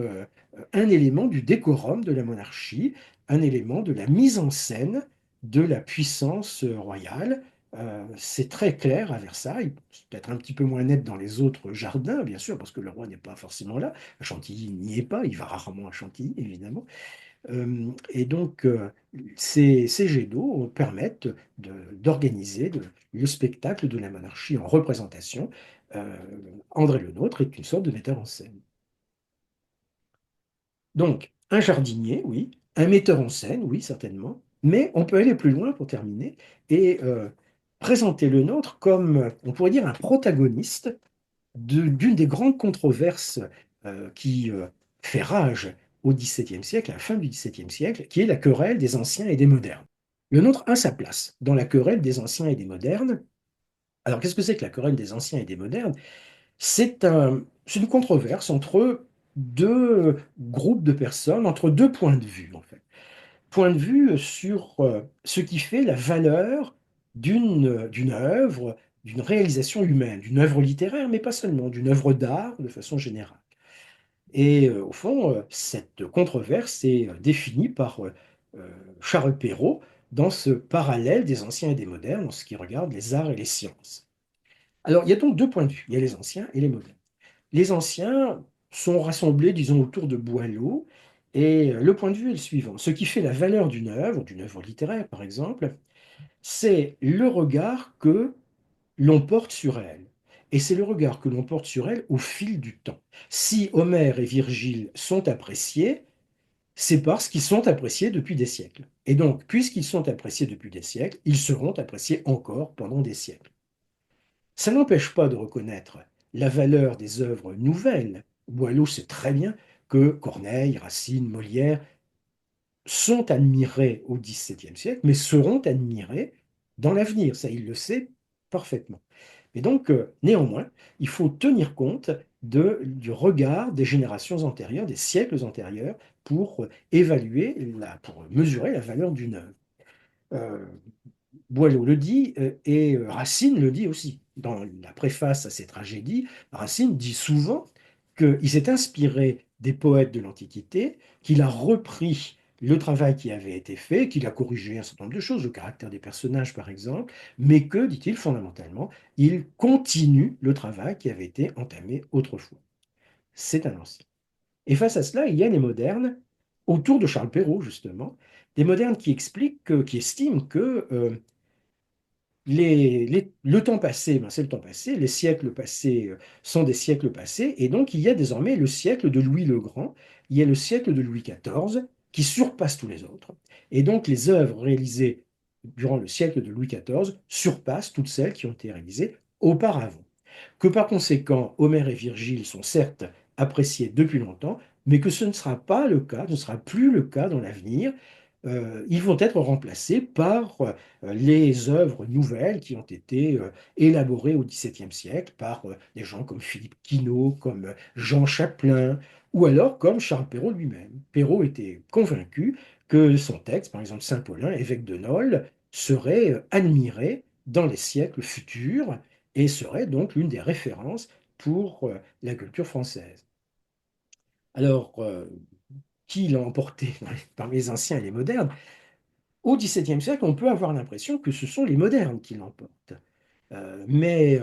un élément du décorum de la monarchie, un élément de la mise en scène de la puissance royale. C'est très clair à Versailles, c'est peut-être un petit peu moins net dans les autres jardins, bien sûr, parce que le roi n'est pas forcément là. À Chantilly, il n'y est pas, il va rarement à Chantilly, évidemment. Et donc, ces jets d'eau permettent d'organiser le spectacle de la monarchie en représentation. Euh, André Le Nôtre est une sorte de metteur en scène. Donc, un jardinier, oui, un metteur en scène, oui, certainement, mais on peut aller plus loin pour terminer et présenter Le Nôtre comme, on pourrait dire, un protagoniste d'une des grandes controverses qui fait rage au XVIIe siècle, à la fin du XVIIe siècle, qui est la querelle des anciens et des modernes. Le nôtre a sa place dans la querelle des anciens et des modernes. Alors, qu'est-ce que c'est que la querelle des anciens et des modernes? C'est une controverse entre deux groupes de personnes, entre deux points de vue, en fait. Point de vue sur ce qui fait la valeur d'une œuvre, d'une réalisation humaine, d'une œuvre littéraire, mais pas seulement, d'une œuvre d'art de façon générale. Et au fond, cette controverse est définie par Charles Perrault dans ce parallèle des anciens et des modernes en ce qui regarde les arts et les sciences. Alors, il y a donc deux points de vue, il y a les anciens et les modernes. Les anciens sont rassemblés, disons, autour de Boileau, et le point de vue est le suivant. Ce qui fait la valeur d'une œuvre littéraire par exemple, c'est le regard que l'on porte sur elle. Et c'est le regard que l'on porte sur elle au fil du temps. Si Homère et Virgile sont appréciés, c'est parce qu'ils sont appréciés depuis des siècles. Et donc, puisqu'ils sont appréciés depuis des siècles, ils seront appréciés encore pendant des siècles. Ça n'empêche pas de reconnaître la valeur des œuvres nouvelles. Boileau sait très bien que Corneille, Racine, Molière sont admirés au XVIIe siècle, mais seront admirés dans l'avenir. Ça, il le sait parfaitement. Et donc, néanmoins, il faut tenir compte du regard des générations antérieures, des siècles antérieurs, pour évaluer, pour mesurer la valeur d'une œuvre. Euh, Boileau le dit et Racine le dit aussi. Dans la préface à ses tragédies, Racine dit souvent qu'il s'est inspiré des poètes de l'Antiquité, qu'il a repris le travail qui avait été fait, qu'il a corrigé un certain nombre de choses, le caractère des personnages par exemple, mais que, dit-il fondamentalement, il continue le travail qui avait été entamé autrefois. C'est un ancien. Et face à cela, il y a les modernes autour de Charles Perrault, justement, des modernes qui expliquent, qui estiment que le temps passé, ben, c'est le temps passé, les siècles passés sont des siècles passés, et donc il y a désormais le siècle de Louis le Grand, il y a le siècle de Louis XIV qui surpasse tous les autres. Et donc les œuvres réalisées durant le siècle de Louis XIV surpassent toutes celles qui ont été réalisées auparavant. Que par conséquent, Homère et Virgile sont certes appréciés depuis longtemps, mais que ce ne sera pas le cas, ce ne sera plus le cas dans l'avenir. Ils vont être remplacés par les œuvres nouvelles qui ont été élaborées au XVIIe siècle par des gens comme Philippe Quinault, comme Jean Chapelain, ou alors comme Charles Perrault lui-même. Perrault était convaincu que son texte, par exemple Saint-Paulin, évêque de Nol, serait admiré dans les siècles futurs et serait donc l'une des références pour la culture française. Alors, qui l'a emporté parmi les anciens et les modernes? Au XVIIe siècle, on peut avoir l'impression que ce sont les modernes qui l'emportent. Mais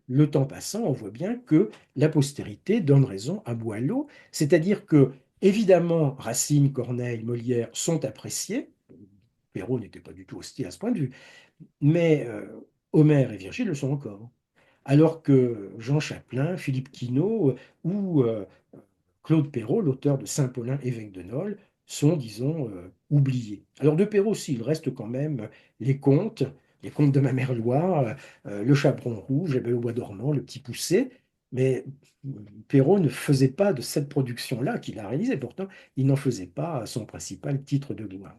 le temps passant, on voit bien que la postérité donne raison à Boileau, c'est-à-dire que, évidemment, Racine, Corneille, Molière sont appréciés. Perrault n'était pas du tout hostile à ce point de vue, mais Homère et Virgile le sont encore. Alors que Jean Chapelain, Philippe Quinault ou Claude Perrault, l'auteur de Saint-Paulin, évêque de Nol, sont, disons, oubliés. Alors de Perrault aussi, il reste quand même les contes de ma mère Loire, Le Chaperon rouge, La Belle au bois dormant, Le Petit Poucet, mais Perrault ne faisait pas de cette production-là, qu'il a réalisée pourtant, il n'en faisait pas son principal titre de gloire.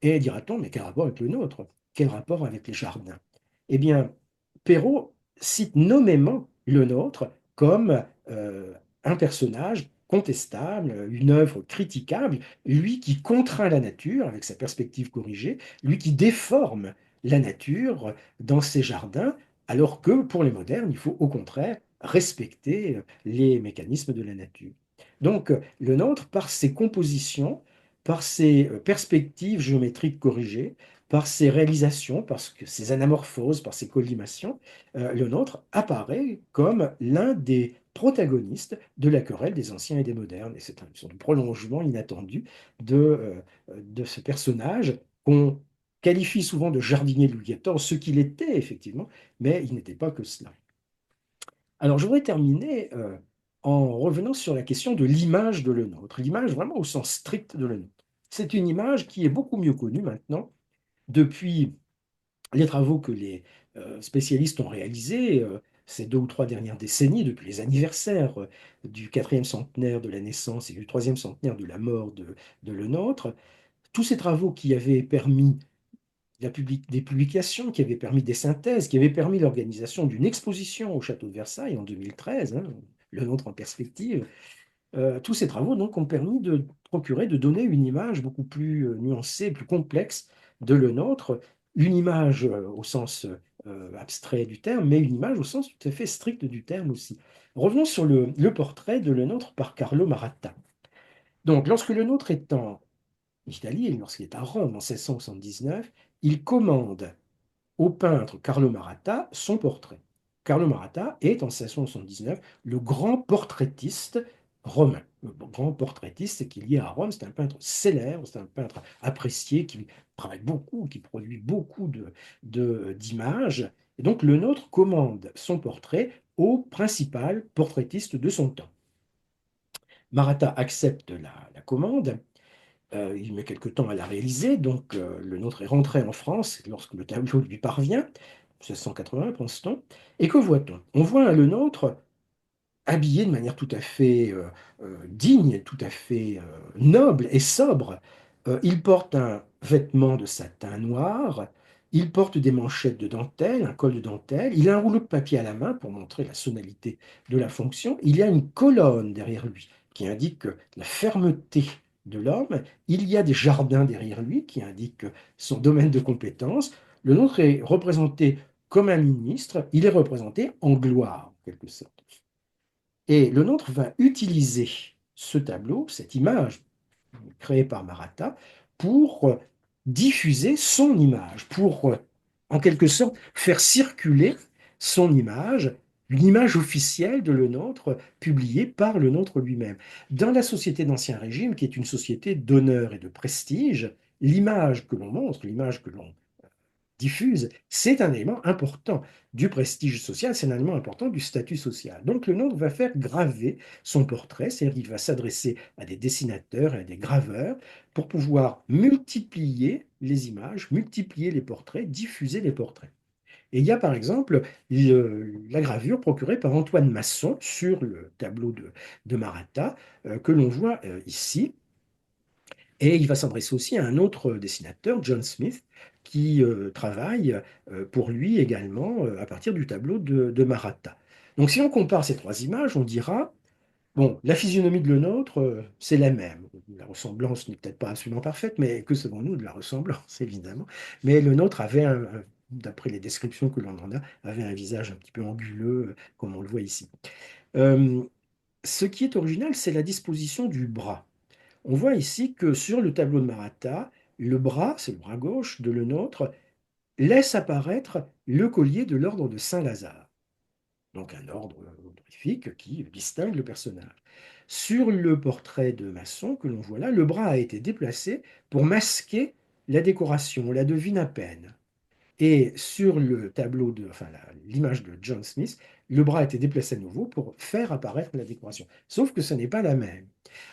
Et dira-t-on, mais quel rapport avec le nôtre? Quel rapport avec les jardins? Eh bien, Perrault cite nommément le nôtre comme un personnage contestable, une œuvre critiquable, lui qui contraint la nature avec sa perspective corrigée, lui qui déforme la nature dans ses jardins, alors que pour les modernes, il faut au contraire respecter les mécanismes de la nature. Donc, le nôtre, par ses compositions, par ses perspectives géométriques corrigées, par ses réalisations, par ses anamorphoses, par ses collimations, le nôtre apparaît comme l'un des protagonistes de la querelle des anciens et des modernes. Et c'est une sorte de prolongement inattendu de ce personnage qu'on qualifie souvent de jardinier de Louis XIV, ce qu'il était effectivement, mais il n'était pas que cela. Alors, je voudrais terminer en revenant sur la question de l'image de Le Nôtre, l'image vraiment au sens strict de Le Nôtre. C'est une image qui est beaucoup mieux connue maintenant depuis les travaux que les spécialistes ont réalisés ces 2 ou 3 dernières décennies, depuis les anniversaires du quatrième centenaire de la naissance et du troisième centenaire de la mort de Le Nôtre. Tous ces travaux qui avaient permis des publications, qui avaient permis des synthèses, qui avaient permis l'organisation d'une exposition au château de Versailles en 2013, hein, Le Nôtre en perspective. Tous ces travaux donc ont permis de procurer, de donner une image beaucoup plus nuancée, plus complexe de Le Nôtre, une image au sens abstrait du terme, mais une image au sens tout à fait strict du terme aussi. Revenons sur le portrait de Le Nôtre par Carlo Maratta. Donc, lorsque Le Nôtre est en Italie, et lorsqu'il est à Rome en 1679, il commande au peintre Carlo Maratta son portrait. Carlo Maratta est en 1679 le grand portraitiste romain. Le grand portraitiste qu'il y a à Rome, c'est un peintre célèbre, c'est un peintre apprécié qui travaille beaucoup, qui produit beaucoup d'images. Et donc le nôtre commande son portrait au principal portraitiste de son temps. Maratta accepte la commande. Il met quelque temps à la réaliser, donc le nôtre est rentré en France lorsque le tableau lui parvient, 1680, pense-t-on. Et que voit-on? On voit un le nôtre habillé de manière tout à fait digne, tout à fait noble et sobre. Il porte un vêtement de satin noir, il porte des manchettes de dentelle, un col de dentelle, il a un rouleau de papier à la main pour montrer la sonalité de la fonction. Il y a une colonne derrière lui qui indique la fermeté de l'homme. Il y a des jardins derrière lui qui indiquent son domaine de compétence. Le nôtre est représenté comme un ministre, il est représenté en gloire, en quelque sorte. Et le nôtre va utiliser ce tableau, cette image créée par Maratta, pour diffuser son image, pour en quelque sorte faire circuler son image, une image officielle de Le Nôtre publiée par Le Nôtre lui-même. Dans la société d'Ancien Régime, qui est une société d'honneur et de prestige, l'image que l'on montre, l'image que l'on diffuse, c'est un élément important du prestige social, c'est un élément important du statut social. Donc le nôtre va faire graver son portrait, c'est-à-dire qu'il va s'adresser à des dessinateurs et à des graveurs pour pouvoir multiplier les images, multiplier les portraits, diffuser les portraits. Et il y a par exemple la gravure procurée par Antoine Masson sur le tableau de Maratha que l'on voit ici. Et il va s'adresser aussi à un autre dessinateur, John Smith, qui travaille pour lui également à partir du tableau de Maratha. Donc si on compare ces trois images, on dira, bon, la physionomie de Le Nôtre, c'est la même. La ressemblance n'est peut-être pas absolument parfaite, mais que savons-nous de la ressemblance, évidemment. Mais Le Nôtre avait, d'après les descriptions que l'on en a, avait un visage un petit peu anguleux, comme on le voit ici. Euh, Ce qui est original, c'est la disposition du bras. On voit ici que sur le tableau de Maratha, le bras, c'est le bras gauche de Le Nôtre, laisse apparaître le collier de l'ordre de Saint-Lazare, donc un ordre honorifique qui distingue le personnage. Sur le portrait de Masson que l'on voit là, le bras a été déplacé pour masquer la décoration, on la devine à peine. Et sur le tableau enfin l'image de John Smith, le bras a été déplacé à nouveau pour faire apparaître la décoration. Sauf que ce n'est pas la même.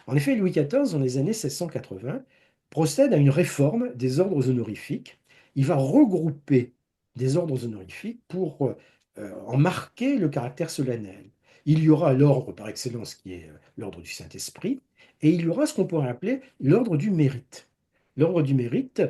En effet, Louis XIV, dans les années 1680, procède à une réforme des ordres honorifiques. Il va regrouper des ordres honorifiques pour en marquer le caractère solennel. Il y aura l'ordre par excellence qui est l'ordre du Saint-Esprit, et il y aura ce qu'on pourrait appeler l'ordre du mérite. L'ordre du mérite,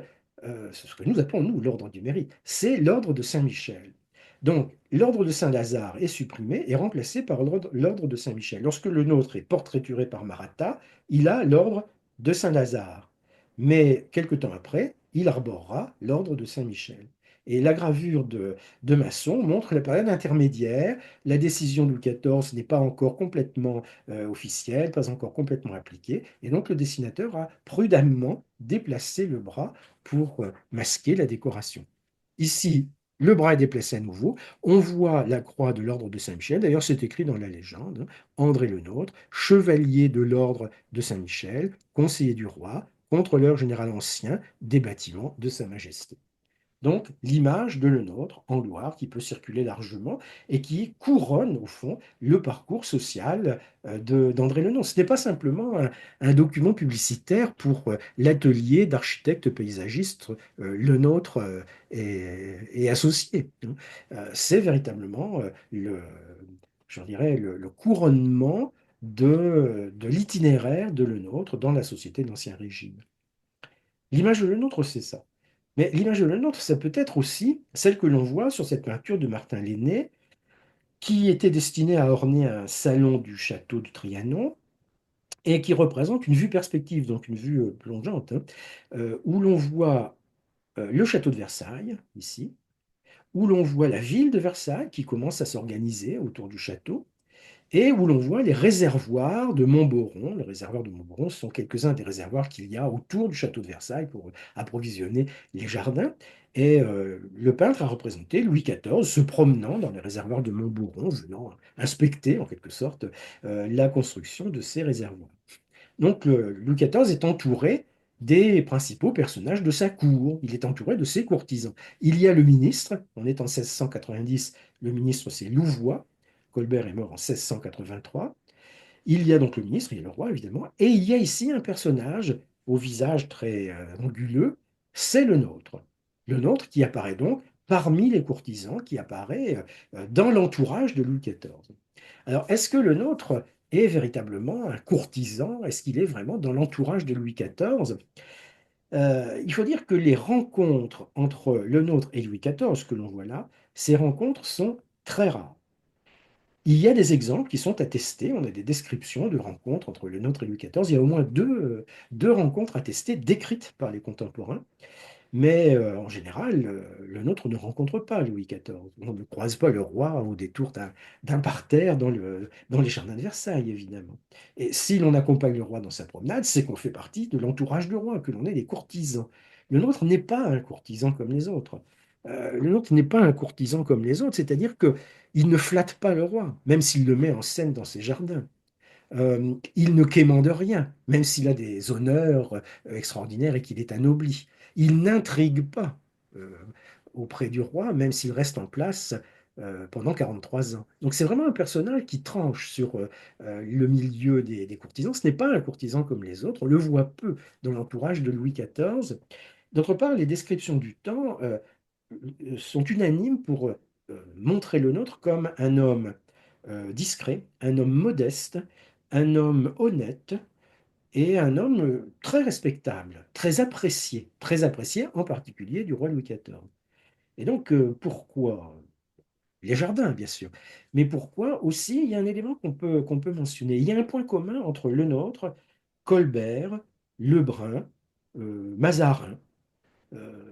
c'est ce que nous appelons, nous, l'ordre du mérite, c'est l'ordre de Saint-Michel. Donc, l'ordre de Saint-Lazare est supprimé et remplacé par l'ordre de Saint-Michel. Lorsque le nôtre est portraituré par Maratha, il a l'ordre de Saint-Lazare. Mais quelque temps après, il arborera l'ordre de Saint-Michel. Et la gravure de Masson montre la période intermédiaire. La décision de Louis XIV n'est pas encore complètement officielle, pas encore complètement appliquée. Et donc le dessinateur a prudemment déplacé le bras pour masquer la décoration. Ici, le bras est déplacé à nouveau. On voit la croix de l'ordre de Saint-Michel. D'ailleurs, c'est écrit dans la légende, hein. André Le Nôtre, chevalier de l'ordre de Saint-Michel, conseiller du roi, contrôleur général ancien des bâtiments de Sa Majesté. Donc, l'image de Le Nôtre en gloire qui peut circuler largement et qui couronne, au fond, le parcours social d'André Le Nôtre. Ce n'est pas simplement un document publicitaire pour l'atelier d'architecte paysagiste Le Nôtre et associé, hein. C'est véritablement je dirais, le couronnement de l'itinéraire de Le Nôtre dans la société d'Ancien Régime. L'image de Le Nôtre, c'est ça. Mais l'image de la nôtre, ça peut être aussi celle que l'on voit sur cette peinture de Martin Lenné, qui était destinée à orner un salon du château du Trianon et qui représente une vue perspective, donc une vue plongeante, hein, où l'on voit le château de Versailles, ici, où l'on voit la ville de Versailles qui commence à s'organiser autour du château, et où l'on voit les réservoirs de Montboron. Les réservoirs de Montboron sont quelques-uns des réservoirs qu'il y a autour du château de Versailles pour approvisionner les jardins. Et le peintre a représenté Louis XIV se promenant dans les réservoirs de Montboron, venant inspecter en quelque sorte la construction de ces réservoirs. Donc Louis XIV est entouré des principaux personnages de sa cour. Il est entouré de ses courtisans. Il y a le ministre, on est en 1690, le ministre c'est Louvois, Colbert est mort en 1683. Il y a donc le ministre, il y a le roi évidemment, et il y a ici un personnage au visage très anguleux, c'est le nôtre. Le nôtre qui apparaît donc parmi les courtisans, qui apparaît dans l'entourage de Louis XIV. Alors, est-ce que le nôtre est véritablement un courtisan? Est-ce qu'il est vraiment dans l'entourage de Louis XIV? Il faut dire que les rencontres entre le nôtre et Louis XIV, que l'on voit là, ces rencontres sont très rares. Il y a des exemples qui sont attestés, on a des descriptions de rencontres entre le nôtre et Louis XIV. Il y a au moins deux rencontres attestées, décrites par les contemporains. Mais en général, le nôtre ne rencontre pas Louis XIV. On ne croise pas le roi au détour d'un parterre dans les jardins de Versailles, évidemment. Et si l'on accompagne le roi dans sa promenade, c'est qu'on fait partie de l'entourage du roi, que l'on est des courtisans. Le nôtre n'est pas un courtisan comme les autres. Le nôtre n'est pas un courtisan comme les autres, c'est-à-dire qu'il ne flatte pas le roi, même s'il le met en scène dans ses jardins. Il ne quémande rien, même s'il a des honneurs extraordinaires et qu'il est anobli. Il n'intrigue pas euh, auprès du roi, même s'il reste en place pendant 43 ans. Donc c'est vraiment un personnage qui tranche sur le milieu des courtisans. Ce n'est pas un courtisan comme les autres, on le voit peu dans l'entourage de Louis XIV. D'autre part, les descriptions du temps sont unanimes pour montrer le nôtre comme un homme discret, un homme modeste, un homme honnête et un homme très respectable, très apprécié en particulier du roi Louis XIV. Et donc, pourquoi? Les jardins, bien sûr. Mais pourquoi aussi, il y a un élément qu'on peut mentionner. Il y a un point commun entre le nôtre, Colbert, Lebrun, Mazarin,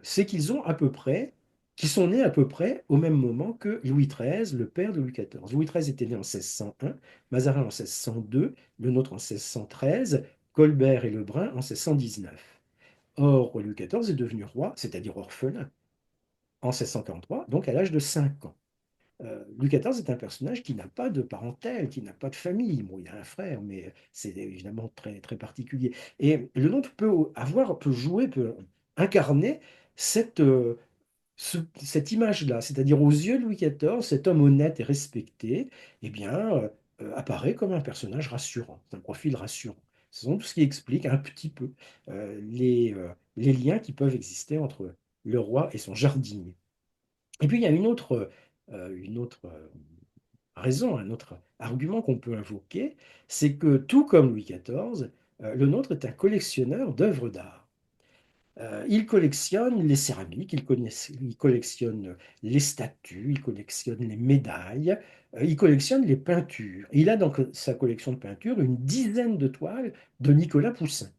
c'est qu'ils ont à peu près, qui sont nés à peu près au même moment que Louis XIII, le père de Louis XIV. Louis XIII était né en 1601, Mazarin en 1602, le nôtre en 1613, Colbert et Lebrun en 1619. Or, Louis XIV est devenu roi, c'est-à-dire orphelin, en 1643, donc à l'âge de 5 ans. Louis XIV est un personnage qui n'a pas de parentèle, qui n'a pas de famille. Bon, il a un frère, mais c'est évidemment très, très particulier. Et le nôtre peut jouer, peut incarner cette, cette image-là, c'est-à-dire aux yeux de Louis XIV, cet homme honnête et respecté, eh bien, apparaît comme un personnage rassurant, un profil rassurant. C'est tout ce qui explique un petit peu les liens qui peuvent exister entre le roi et son jardinier. Et puis, il y a une autre raison, un autre argument qu'on peut invoquer, c'est que tout comme Louis XIV, le nôtre est un collectionneur d'œuvres d'art. Il collectionne les céramiques, il collectionne les statues, il collectionne les médailles, il collectionne les peintures. Il a dans sa collection de peintures une dizaine de toiles de Nicolas Poussin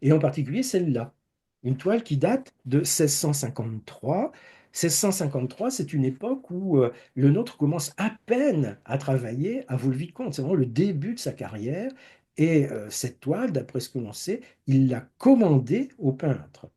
et en particulier celle-là, une toile qui date de 1653. 1653, c'est une époque où le nôtre commence à peine à travailler à Vaux-le-Vicomte. C'est vraiment le début de sa carrière. Et cette toile, d'après ce que l'on sait, il l'a commandée au peintre.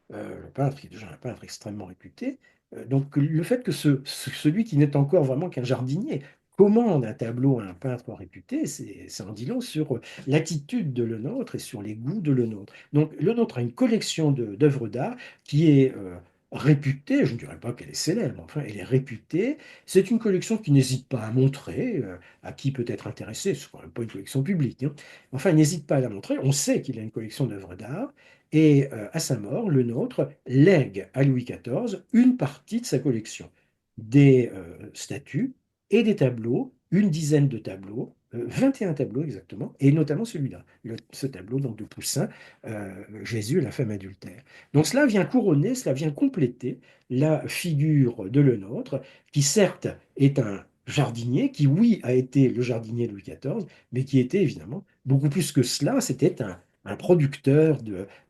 Le peintre qui est déjà un peintre extrêmement réputé. Donc le fait que celui qui n'est encore vraiment qu'un jardinier commande un tableau à un peintre réputé, ça en dit long sur l'attitude de Lenôtre et sur les goûts de Lenôtre. Donc Lenôtre a une collection d'œuvres d'art qui est réputée, je ne dirais pas qu'elle est célèbre, mais enfin elle est réputée. C'est une collection qui n'hésite pas à montrer à qui peut être intéressé, ce n'est quand même pas une collection publique, hein. Enfin, il n'hésite pas à la montrer. On sait qu'il a une collection d'œuvres d'art. Et à sa mort, le nôtre lègue à Louis XIV une partie de sa collection, des statues et des tableaux, une dizaine de tableaux, 21 tableaux exactement, et notamment celui-là, ce tableau donc de Poussin, Jésus et la femme adultère. Donc cela vient couronner, cela vient compléter la figure de le nôtre, qui certes est un jardinier, qui oui a été le jardinier de Louis XIV, mais qui était évidemment beaucoup plus que cela, c'était un producteur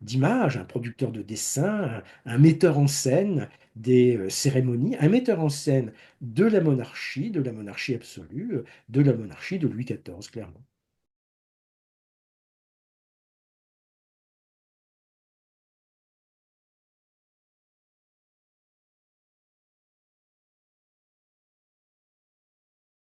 d'images, un producteur de dessins, un metteur en scène des cérémonies, un metteur en scène de la monarchie absolue, de la monarchie de Louis XIV, clairement.